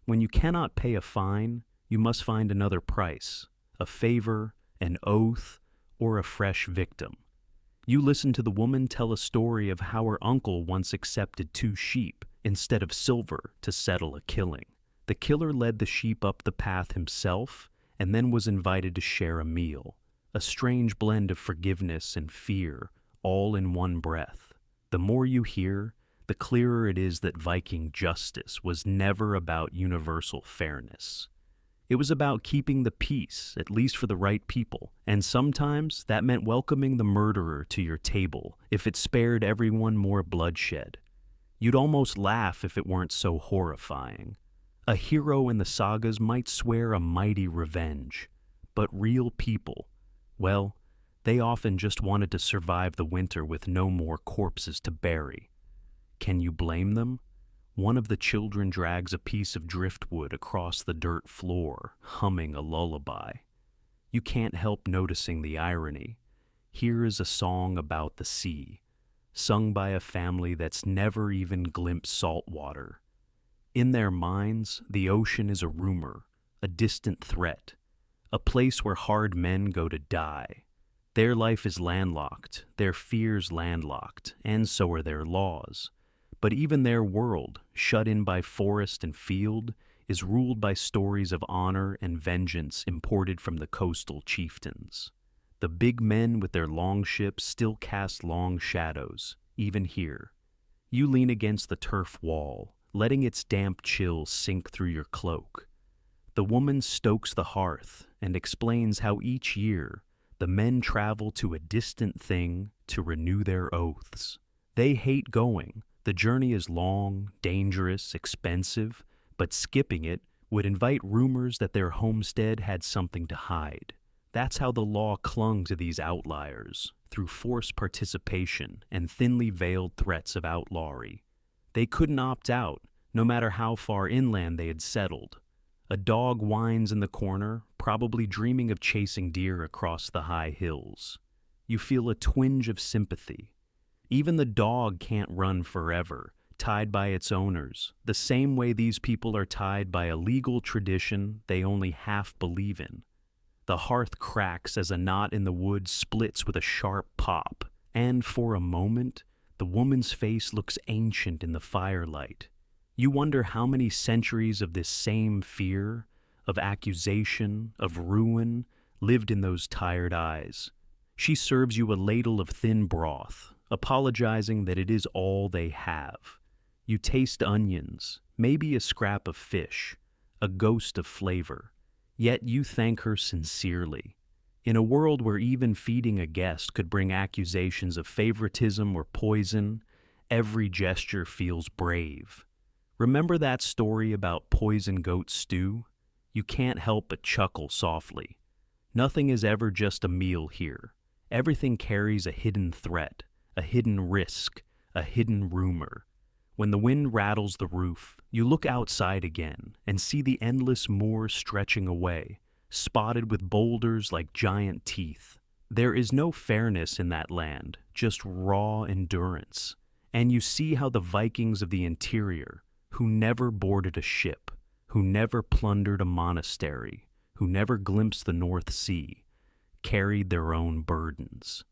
When you cannot pay a fine, you must find another price, a favor, an oath, or a fresh victim. You listen to the woman tell a story of how her uncle once accepted 2 sheep instead of silver to settle a killing. The killer led the sheep up the path himself and then was invited to share a meal, a strange blend of forgiveness and fear, all in one breath. The more you hear, the clearer it is that Viking justice was never about universal fairness. It was about keeping the peace, at least for the right people, and sometimes that meant welcoming the murderer to your table if it spared everyone more bloodshed. You'd almost laugh if it weren't so horrifying. A hero in the sagas might swear a mighty revenge, but real people, well, they often just wanted to survive the winter with no more corpses to bury. Can you blame them? One of the children drags a piece of driftwood across the dirt floor, humming a lullaby. You can't help noticing the irony. Here is a song about the sea, sung by a family that's never even glimpsed salt water. In their minds, the ocean is a rumor, a distant threat, a place where hard men go to die. Their life is landlocked, their fears landlocked, and so are their laws. But even their world, shut in by forest and field, is ruled by stories of honor and vengeance imported from the coastal chieftains. The big men with their long ships still cast long shadows, even here. You lean against the turf wall, letting its damp chill sink through your cloak. The woman stokes the hearth and explains how each year the men travel to a distant thing to renew their oaths. They hate going. The journey is long, dangerous, expensive, but skipping it would invite rumors that their homestead had something to hide. That's how the law clung to these outliers, through forced participation and thinly veiled threats of outlawry. They couldn't opt out, no matter how far inland they had settled. A dog whines in the corner, probably dreaming of chasing deer across the high hills. You feel a twinge of sympathy. Even the dog can't run forever, tied by its owners, the same way these people are tied by a legal tradition they only half believe in. The hearth cracks as a knot in the wood splits with a sharp pop, and for a moment, the woman's face looks ancient in the firelight. You wonder how many centuries of this same fear, of accusation, of ruin, lived in those tired eyes. She serves you a ladle of thin broth, apologizing that it is all they have. You taste onions, maybe a scrap of fish, a ghost of flavor, yet you thank her sincerely. In a world where even feeding a guest could bring accusations of favoritism or poison, every gesture feels brave. Remember that story about poison goat stew? You can't help but chuckle softly. Nothing is ever just a meal here. Everything carries a hidden threat, a hidden risk, a hidden rumor. When the wind rattles the roof, you look outside again and see the endless moor stretching away, spotted with boulders like giant teeth. There is no fairness in that land, just raw endurance. And you see how the Vikings of the interior, who never boarded a ship, who never plundered a monastery, who never glimpsed the North Sea, carried their own burdens.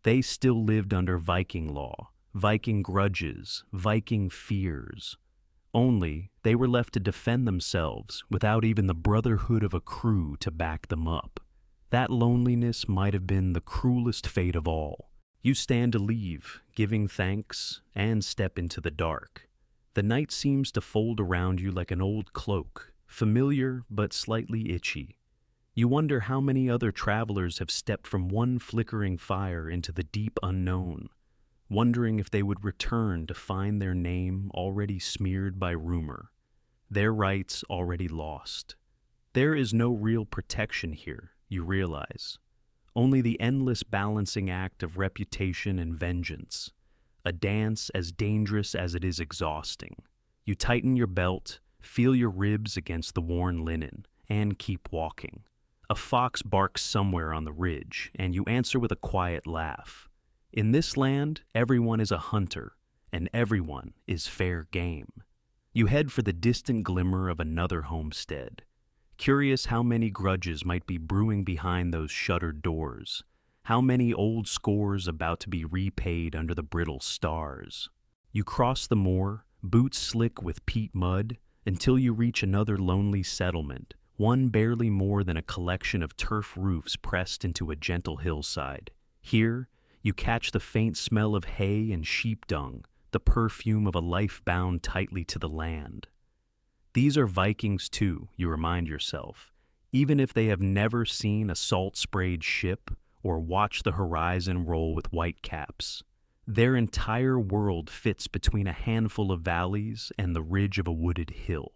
They still lived under Viking law, Viking grudges, Viking fears. Only they were left to defend themselves without even the brotherhood of a crew to back them up. That loneliness might have been the cruelest fate of all. You stand to leave, giving thanks, and step into the dark. The night seems to fold around you like an old cloak, familiar but slightly itchy. You wonder how many other travelers have stepped from one flickering fire into the deep unknown, wondering if they would return to find their name already smeared by rumor, their rights already lost. There is no real protection here, you realize. Only the endless balancing act of reputation and vengeance, a dance as dangerous as it is exhausting. You tighten your belt, feel your ribs against the worn linen, and keep walking. A fox barks somewhere on the ridge, and you answer with a quiet laugh. In this land, everyone is a hunter, and everyone is fair game. You head for the distant glimmer of another homestead, curious how many grudges might be brewing behind those shuttered doors, how many old scores about to be repaid under the brittle stars. You cross the moor, boots slick with peat mud, until you reach another lonely settlement, one barely more than a collection of turf roofs pressed into a gentle hillside. Here, you catch the faint smell of hay and sheep dung, the perfume of a life bound tightly to the land. These are Vikings too, you remind yourself, even if they have never seen a salt-sprayed ship or watched the horizon roll with white caps. Their entire world fits between a handful of valleys and the ridge of a wooded hill.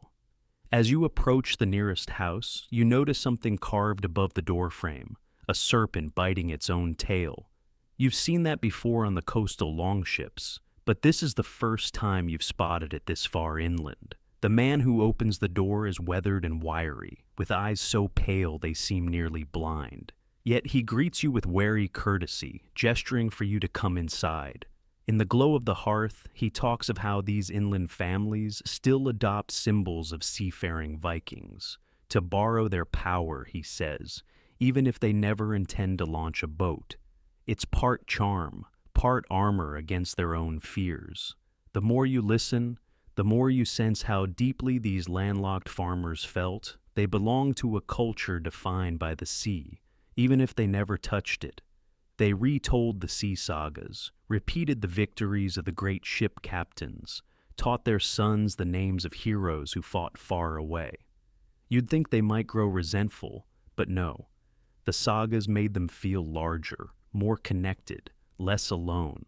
As you approach the nearest house, you notice something carved above the doorframe, a serpent biting its own tail. You've seen that before on the coastal longships, but this is the first time you've spotted it this far inland. The man who opens the door is weathered and wiry, with eyes so pale they seem nearly blind. Yet he greets you with wary courtesy, gesturing for you to come inside. In the glow of the hearth, he talks of how these inland families still adopt symbols of seafaring Vikings. To borrow their power, he says, even if they never intend to launch a boat. It's part charm, part armor against their own fears. The more you listen, the more you sense how deeply these landlocked farmers felt. They belong to a culture defined by the sea, even if they never touched it. They retold the sea sagas, repeated the victories of the great ship captains, taught their sons the names of heroes who fought far away. You'd think they might grow resentful, but no. The sagas made them feel larger, more connected, less alone.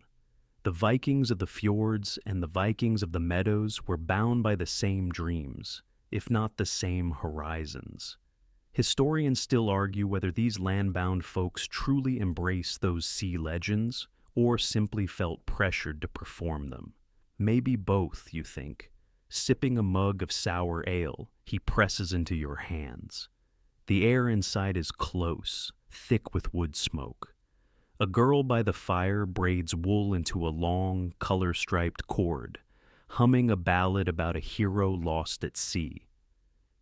The Vikings of the fjords and the Vikings of the meadows were bound by the same dreams, if not the same horizons. Historians still argue whether these land-bound folks truly embraced those sea legends or simply felt pressured to perform them. Maybe both, you think. Sipping a mug of sour ale, he presses into your hands. The air inside is close, thick with wood smoke. A girl by the fire braids wool into a long, color-striped cord, humming a ballad about a hero lost at sea.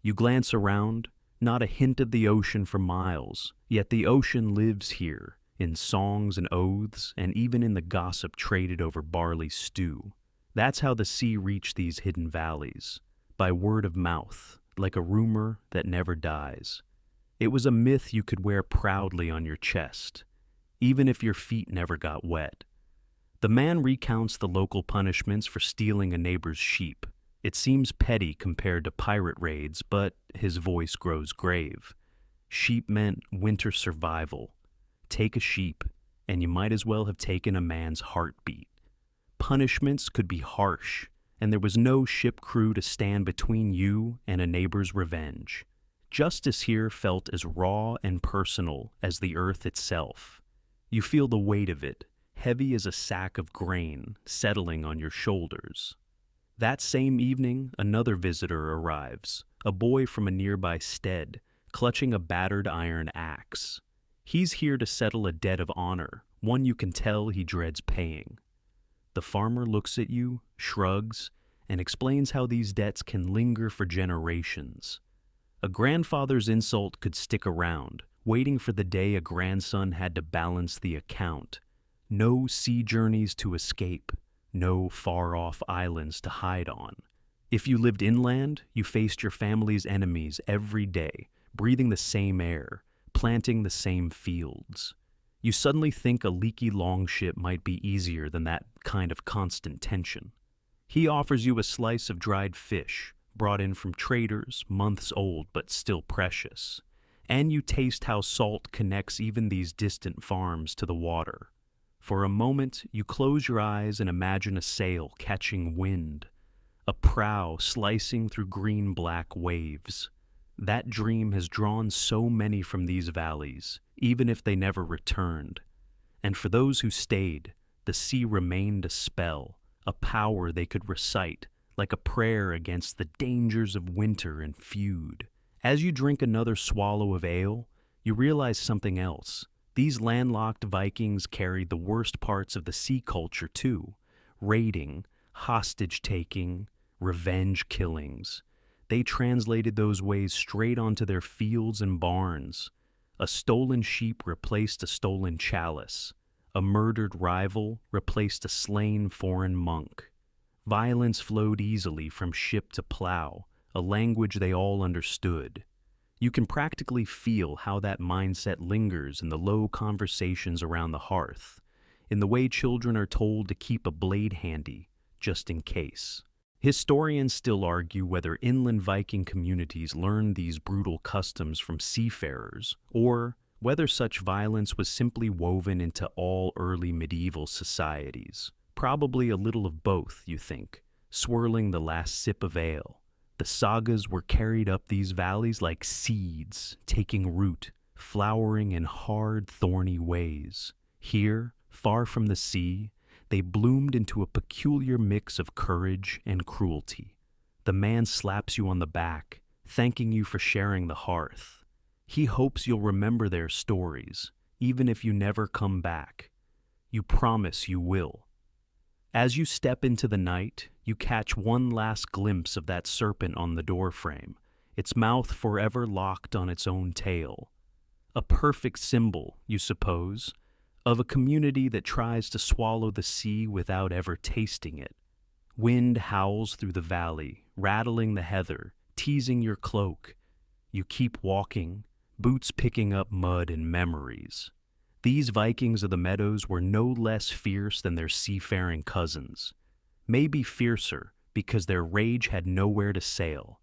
You glance around, not a hint of the ocean for miles, yet the ocean lives here, in songs and oaths, and even in the gossip traded over barley stew. That's how the sea reached these hidden valleys, by word of mouth, like a rumor that never dies. It was a myth you could wear proudly on your chest, even if your feet never got wet. The man recounts the local punishments for stealing a neighbor's sheep. It seems petty compared to pirate raids, but his voice grows grave. Sheep meant winter survival. Take a sheep, and you might as well have taken a man's heartbeat. Punishments could be harsh, and there was no ship crew to stand between you and a neighbor's revenge. Justice here felt as raw and personal as the earth itself. You feel the weight of it, heavy as a sack of grain, settling on your shoulders. That same evening, another visitor arrives, a boy from a nearby stead, clutching a battered iron axe. He's here to settle a debt of honor, one you can tell he dreads paying. The farmer looks at you, shrugs, and explains how these debts can linger for generations. A grandfather's insult could stick around, waiting for the day a grandson had to balance the account. No sea journeys to escape. No far-off islands to hide on. If you lived inland, you faced your family's enemies every day, breathing the same air, planting the same fields. You suddenly think a leaky longship might be easier than that kind of constant tension. He offers you a slice of dried fish, brought in from traders, months old but still precious. And you taste how salt connects even these distant farms to the water. For a moment, you close your eyes and imagine a sail catching wind, a prow slicing through green-black waves. That dream has drawn so many from these valleys, even if they never returned. And for those who stayed, the sea remained a spell, a power they could recite, like a prayer against the dangers of winter and feud. As you drink another swallow of ale, you realize something else. These landlocked Vikings carried the worst parts of the sea culture too. Raiding, hostage-taking, revenge killings. They translated those ways straight onto their fields and barns. A stolen sheep replaced a stolen chalice. A murdered rival replaced a slain foreign monk. Violence flowed easily from ship to plow, a language they all understood. You can practically feel how that mindset lingers in the low conversations around the hearth, in the way children are told to keep a blade handy, just in case. Historians still argue whether inland Viking communities learned these brutal customs from seafarers, or whether such violence was simply woven into all early medieval societies. Probably a little of both, you think, swirling the last sip of ale. The sagas were carried up these valleys like seeds, taking root, flowering in hard, thorny ways. Here, far from the sea, they bloomed into a peculiar mix of courage and cruelty. The man slaps you on the back, thanking you for sharing the hearth. He hopes you'll remember their stories, even if you never come back. You promise you will. As you step into the night, you catch one last glimpse of that serpent on the doorframe, its mouth forever locked on its own tail. A perfect symbol, you suppose, of a community that tries to swallow the sea without ever tasting it. Wind howls through the valley, rattling the heather, teasing your cloak. You keep walking, boots picking up mud and memories. These Vikings of the meadows were no less fierce than their seafaring cousins. Maybe fiercer, because their rage had nowhere to sail.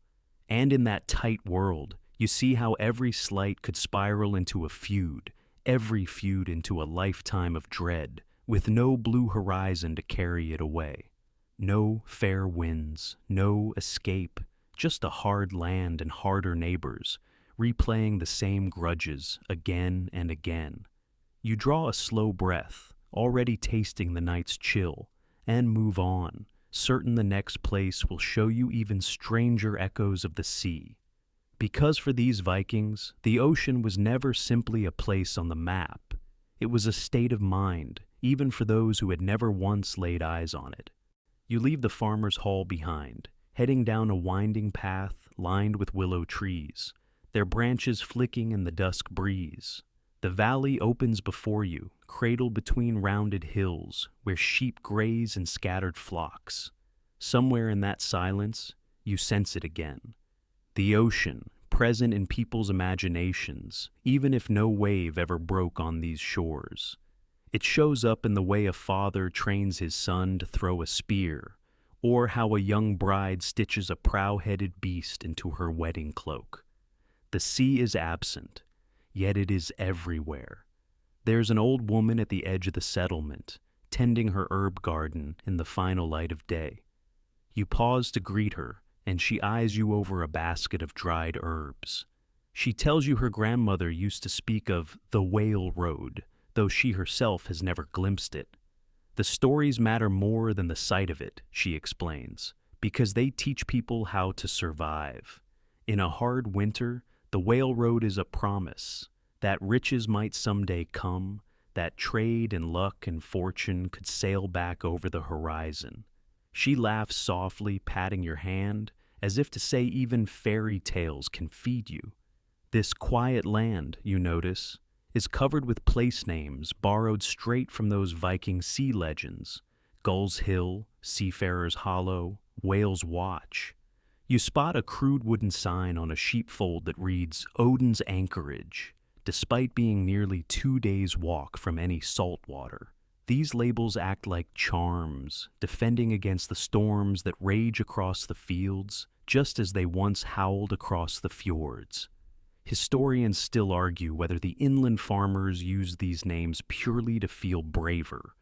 And in that tight world, you see how every slight could spiral into a feud, every feud into a lifetime of dread, with no blue horizon to carry it away. No fair winds, no escape, just a hard land and harder neighbors, replaying the same grudges again and again. You draw a slow breath, already tasting the night's chill, and move on, certain the next place will show you even stranger echoes of the sea. Because for these Vikings, the ocean was never simply a place on the map. It was a state of mind, even for those who had never once laid eyes on it. You leave the farmer's hall behind, heading down a winding path lined with willow trees, their branches flicking in the dusk breeze. The valley opens before you, cradled between rounded hills, where sheep graze in scattered flocks. Somewhere in that silence, you sense it again. The ocean, present in people's imaginations, even if no wave ever broke on these shores. It shows up in the way a father trains his son to throw a spear, or how a young bride stitches a prow-headed beast into her wedding cloak. The sea is absent, yet it is everywhere. There's an old woman at the edge of the settlement, tending her herb garden in the final light of day. You pause to greet her, and she eyes you over a basket of dried herbs. She tells you her grandmother used to speak of the Whale Road, though she herself has never glimpsed it. The stories matter more than the sight of it, she explains, because they teach people how to survive. In a hard winter, the Whale Road is a promise that riches might someday come, that trade and luck and fortune could sail back over the horizon. She laughs softly, patting your hand, as if to say even fairy tales can feed you. This quiet land, you notice, is covered with place names borrowed straight from those Viking sea legends: Gull's Hill, Seafarer's Hollow, Whale's Watch. You spot a crude wooden sign on a sheepfold that reads Odin's Anchorage, despite being nearly 2 days' walk from any salt water. These labels act like charms, defending against the storms that rage across the fields, just as they once howled across the fjords. Historians still argue whether the inland farmers used these names purely to feel braver,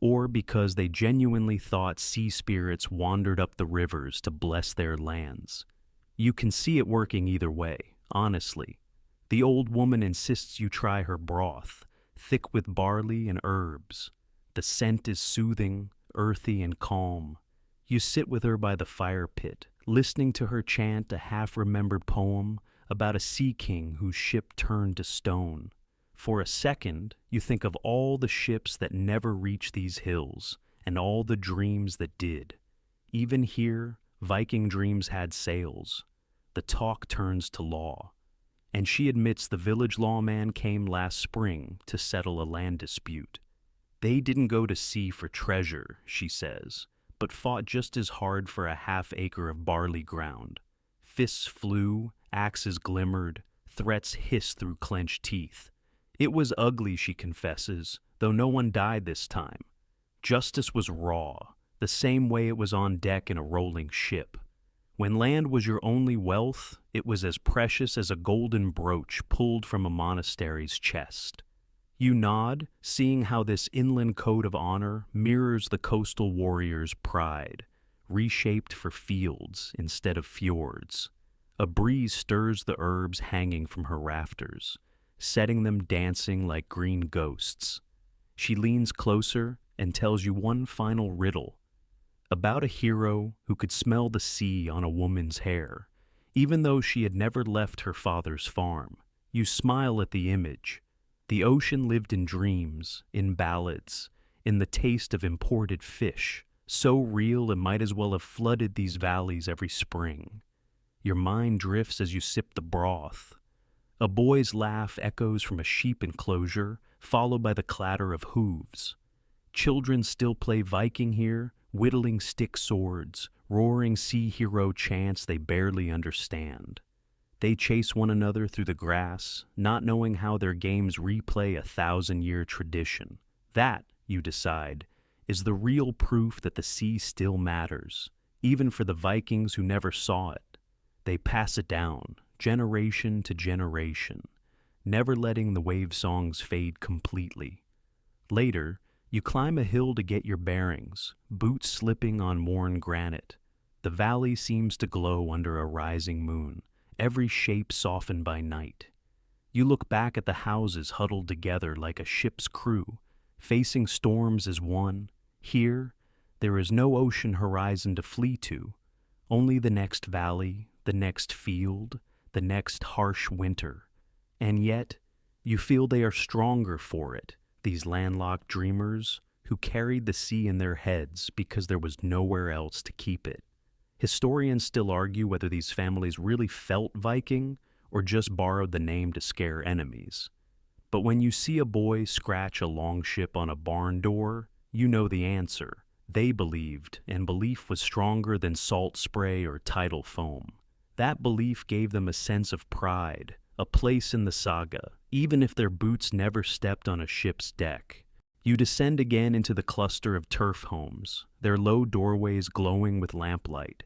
or because they genuinely thought sea spirits wandered up the rivers to bless their lands. You can see it working either way, honestly. The old woman insists you try her broth, thick with barley and herbs. The scent is soothing, earthy, and calm. You sit with her by the fire pit, listening to her chant a half-remembered poem about a sea king whose ship turned to stone. For a second, you think of all the ships that never reached these hills, and all the dreams that did. Even here, Viking dreams had sails. The talk turns to law, and she admits the village lawman came last spring to settle a land dispute. They didn't go to sea for treasure, she says, but fought just as hard for a half-acre of barley ground. Fists flew, axes glimmered, threats hissed through clenched teeth. It was ugly, she confesses, though no one died this time. Justice was raw, the same way it was on deck in a rolling ship. When land was your only wealth, it was as precious as a golden brooch pulled from a monastery's chest. You nod, seeing how this inland code of honor mirrors the coastal warrior's pride, reshaped for fields instead of fjords. A breeze stirs the herbs hanging from her rafters, setting them dancing like green ghosts. She leans closer and tells you one final riddle, about a hero who could smell the sea on a woman's hair, even though she had never left her father's farm. You smile at the image. The ocean lived in dreams, in ballads, in the taste of imported fish, so real it might as well have flooded these valleys every spring. Your mind drifts as you sip the broth. A boy's laugh echoes from a sheep enclosure, followed by the clatter of hooves. Children still play Viking here, whittling stick swords, roaring sea hero chants they barely understand. They chase one another through the grass, not knowing how their games replay a 1,000-year tradition. That, you decide, is the real proof that the sea still matters, even for the Vikings who never saw it. They pass it down, generation to generation, never letting the wave songs fade completely. Later, you climb a hill to get your bearings, boots slipping on worn granite. The valley seems to glow under a rising moon, every shape softened by night. You look back at the houses huddled together like a ship's crew, facing storms as one. Here, there is no ocean horizon to flee to, only the next valley, the next field, the next harsh winter. And yet, you feel they are stronger for it, these landlocked dreamers who carried the sea in their heads because there was nowhere else to keep it. Historians still argue whether these families really felt Viking or just borrowed the name to scare enemies. But when you see a boy scratch a longship on a barn door, you know the answer. They believed, and belief was stronger than salt spray or tidal foam. That belief gave them a sense of pride, a place in the saga, even if their boots never stepped on a ship's deck. You descend again into the cluster of turf homes, their low doorways glowing with lamplight.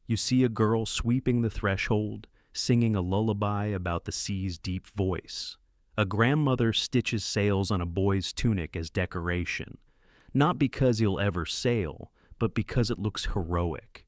You see a girl sweeping the threshold, singing a lullaby about the sea's deep voice. A grandmother stitches sails on a boy's tunic as decoration, not because he'll ever sail, but because it looks heroic.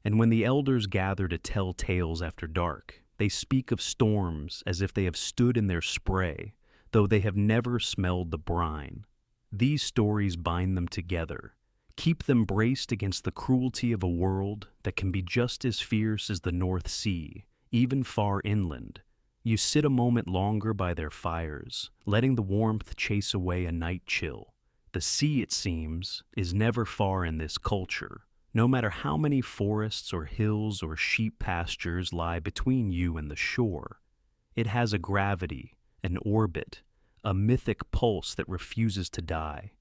And when the elders gather to tell tales after dark, they speak of storms as if they have stood in their spray, though they have never smelled the brine. These stories bind them together, keep them braced against the cruelty of a world that can be just as fierce as the North Sea, even far inland. You sit a moment longer by their fires, letting the warmth chase away a night chill. The sea, it seems, is never far in this culture, no matter how many forests or hills or sheep pastures lie between you and the shore. It has a gravity, an orbit, a mythic pulse that refuses to die.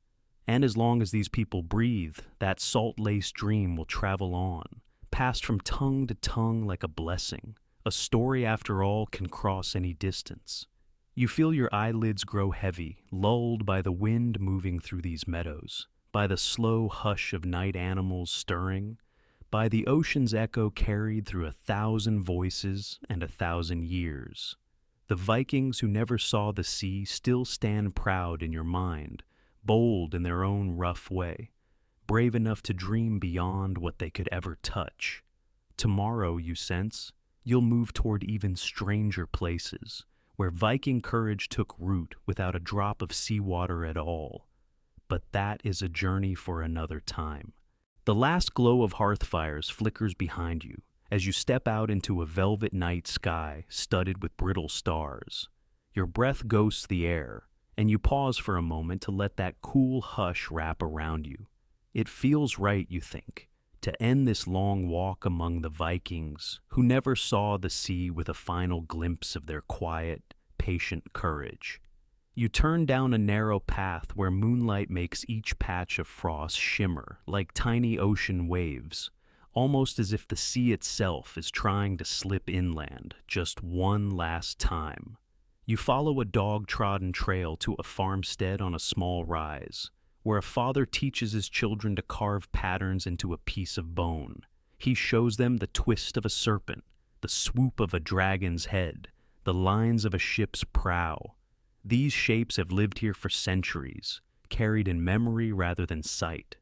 And as long as these people breathe, that salt-laced dream will travel on, passed from tongue to tongue like a blessing. A story, after all, can cross any distance. You feel your eyelids grow heavy, lulled by the wind moving through these meadows, by the slow hush of night animals stirring, by the ocean's echo carried through 1,000 voices and 1,000 years. The Vikings who never saw the sea still stand proud in your mind, bold in their own rough way, brave enough to dream beyond what they could ever touch. Tomorrow, you sense, you'll move toward even stranger places, where Viking courage took root without a drop of seawater at all. But that is a journey for another time. The last glow of hearth fires flickers behind you as you step out into a velvet night sky studded with brittle stars. Your breath ghosts the air, and you pause for a moment to let that cool hush wrap around you. It feels right, you think, to end this long walk among the Vikings, who never saw the sea with a final glimpse of their quiet, patient courage. You turn down a narrow path where moonlight makes each patch of frost shimmer like tiny ocean waves, almost as if the sea itself is trying to slip inland just one last time. You follow a dog-trodden trail to a farmstead on a small rise, where a father teaches his children to carve patterns into a piece of bone. He shows them the twist of a serpent, the swoop of a dragon's head, the lines of a ship's prow. These shapes have lived here for centuries, carried in memory rather than sight.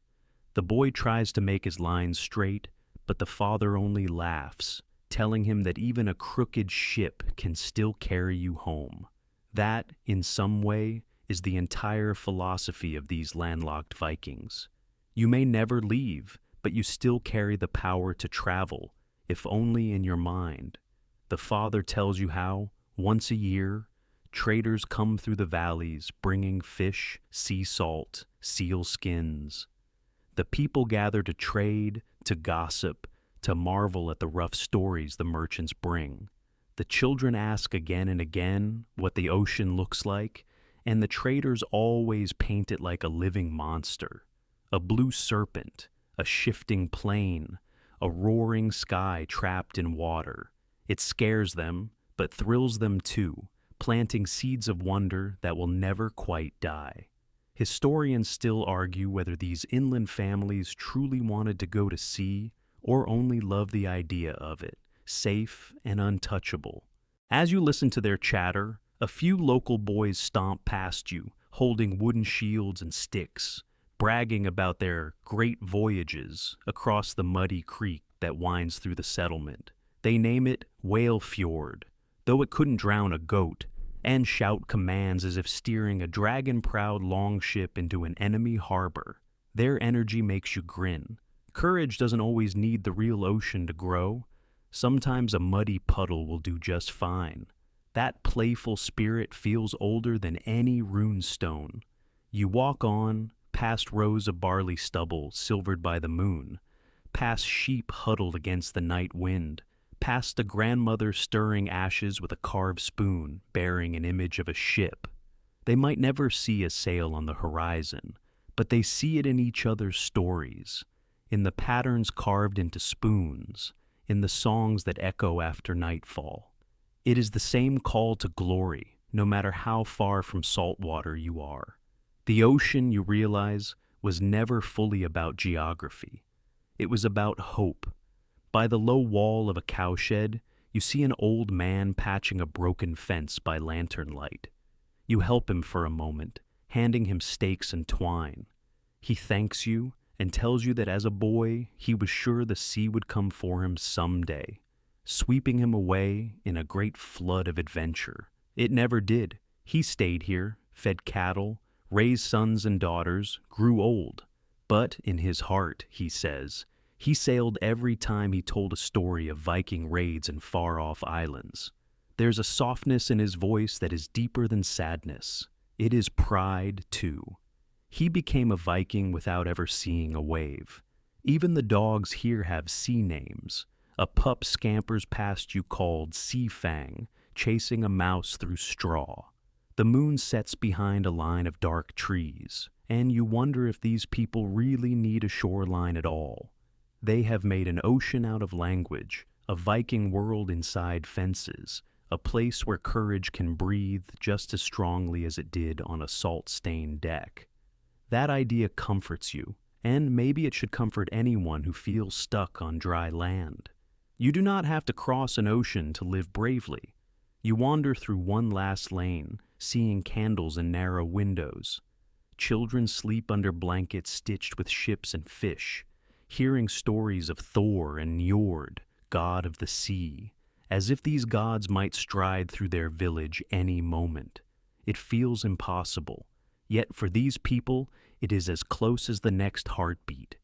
The boy tries to make his lines straight, but the father only laughs, telling him that even a crooked ship can still carry you home. That, in some way, is the entire philosophy of these landlocked Vikings. You may never leave, but you still carry the power to travel, if only in your mind. The father tells you how, once a year, traders come through the valleys bringing fish, sea salt, seal skins. The people gather to trade, to gossip, to marvel at the rough stories the merchants bring. The children ask again and again what the ocean looks like, and the traders always paint it like a living monster. A blue serpent, a shifting plain, a roaring sky trapped in water. It scares them, but thrills them too, planting seeds of wonder that will never quite die. Historians still argue whether these inland families truly wanted to go to sea or only loved the idea of it, safe and untouchable. As you listen to their chatter, a few local boys stomp past you, holding wooden shields and sticks, bragging about their great voyages across the muddy creek that winds through the settlement. They name it Whale Fjord, though it couldn't drown a goat, and shout commands as if steering a dragon-proud longship into an enemy harbor. Their energy makes you grin. Courage doesn't always need the real ocean to grow. Sometimes a muddy puddle will do just fine. That playful spirit feels older than any rune stone. You walk on, past rows of barley stubble silvered by the moon, past sheep huddled against the night wind, past a grandmother stirring ashes with a carved spoon bearing an image of a ship. They might never see a sail on the horizon, but they see it in each other's stories, in the patterns carved into spoons, in the songs that echo after nightfall. It is the same call to glory, no matter how far from salt water you are. The ocean, you realize, was never fully about geography. It was about hope. By the low wall of a cowshed, you see an old man patching a broken fence by lantern light. You help him for a moment, handing him stakes and twine. He thanks you and tells you that as a boy, he was sure the sea would come for him someday, sweeping him away in a great flood of adventure. It never did. He stayed here, fed cattle, raised sons and daughters, grew old. But in his heart, he says, he sailed every time he told a story of Viking raids and far-off islands. There's a softness in his voice that is deeper than sadness. It is pride, too. He became a Viking without ever seeing a wave. Even the dogs here have sea names. A pup scampers past you called Sea Fang, chasing a mouse through straw. The moon sets behind a line of dark trees, and you wonder if these people really need a shoreline at all. They have made an ocean out of language, a Viking world inside fences, a place where courage can breathe just as strongly as it did on a salt-stained deck. That idea comforts you, and maybe it should comfort anyone who feels stuck on dry land. You do not have to cross an ocean to live bravely. You wander through one last lane, seeing candles in narrow windows. Children sleep under blankets stitched with ships and fish, hearing stories of Thor and Njord, god of the sea, as if these gods might stride through their village any moment. It feels impossible, yet for these people it is as close as the next heartbeat.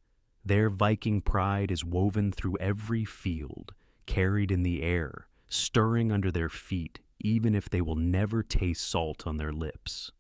Their Viking pride is woven through every field, carried in the air, stirring under their feet, even if they will never taste salt on their lips.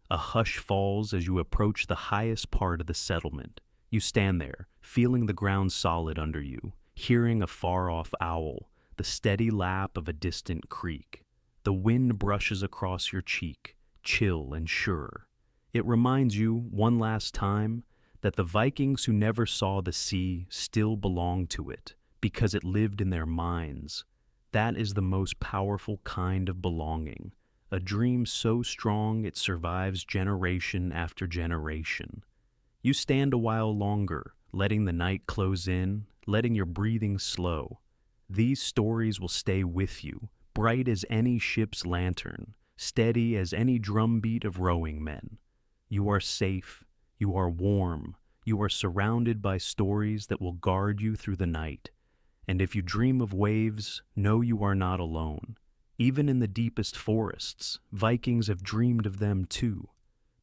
A hush falls as you approach the highest part of the settlement. You stand there, feeling the ground solid under you, hearing a far-off owl, the steady lap of a distant creek. The wind brushes across your cheek, chill and sure. It reminds you, one last time, that the Vikings who never saw the sea still belong to it, because it lived in their minds. That is the most powerful kind of belonging, a dream so strong it survives generation after generation. You stand a while longer, letting the night close in, letting your breathing slow. These stories will stay with you, bright as any ship's lantern, steady as any drumbeat of rowing men. You are safe, you are warm, you are surrounded by stories that will guard you through the night. And if you dream of waves, know you are not alone. Even in the deepest forests, Vikings have dreamed of them too.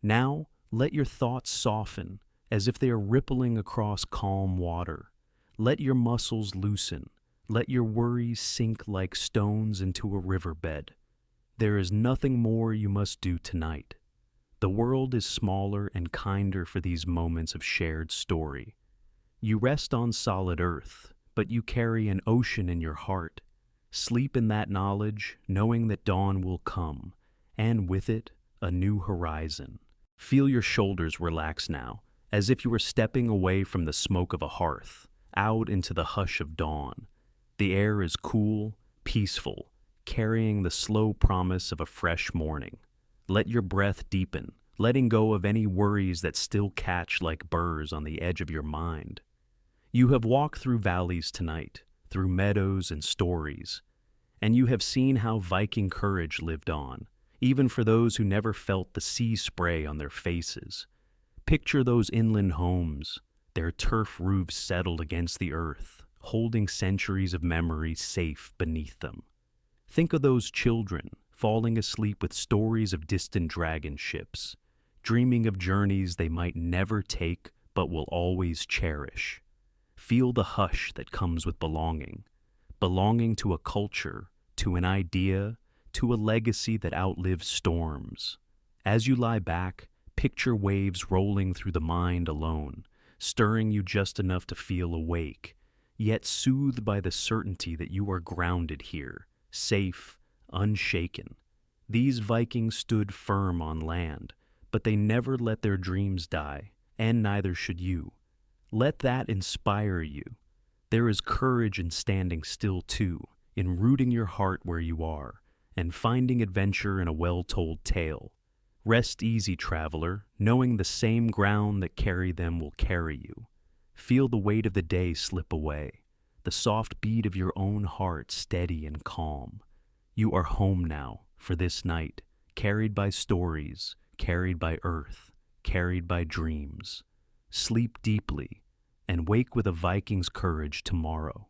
Now, let your thoughts soften, as if they are rippling across calm water. Let your muscles loosen. Let your worries sink like stones into a riverbed. There is nothing more you must do tonight. The world is smaller and kinder for these moments of shared story. You rest on solid earth, but you carry an ocean in your heart. Sleep in that knowledge, knowing that dawn will come, and with it, a new horizon. Feel your shoulders relax now, as if you were stepping away from the smoke of a hearth, out into the hush of dawn. The air is cool, peaceful, carrying the slow promise of a fresh morning. Let your breath deepen, letting go of any worries that still catch like burrs on the edge of your mind. You have walked through valleys tonight, through meadows and stories, and you have seen how Viking courage lived on, even for those who never felt the sea spray on their faces. Picture those inland homes, their turf roofs settled against the earth, holding centuries of memory safe beneath them. Think of those children falling asleep with stories of distant dragon ships, dreaming of journeys they might never take but will always cherish. Feel the hush that comes with belonging to a culture, to an idea, to a legacy that outlives storms. As you lie back, picture waves rolling through the mind alone, stirring you just enough to feel awake, yet soothed by the certainty that you are grounded here, safe, unshaken. These Vikings stood firm on land, but they never let their dreams die, and neither should you. Let that inspire you. There is courage in standing still too, in rooting your heart where you are, and finding adventure in a well-told tale. Rest easy, traveler, knowing the same ground that carried them will carry you. Feel the weight of the day slip away, the soft beat of your own heart steady and calm. You are home now, for this night, carried by stories, carried by earth, carried by dreams. Sleep deeply, and wake with a Viking's courage tomorrow.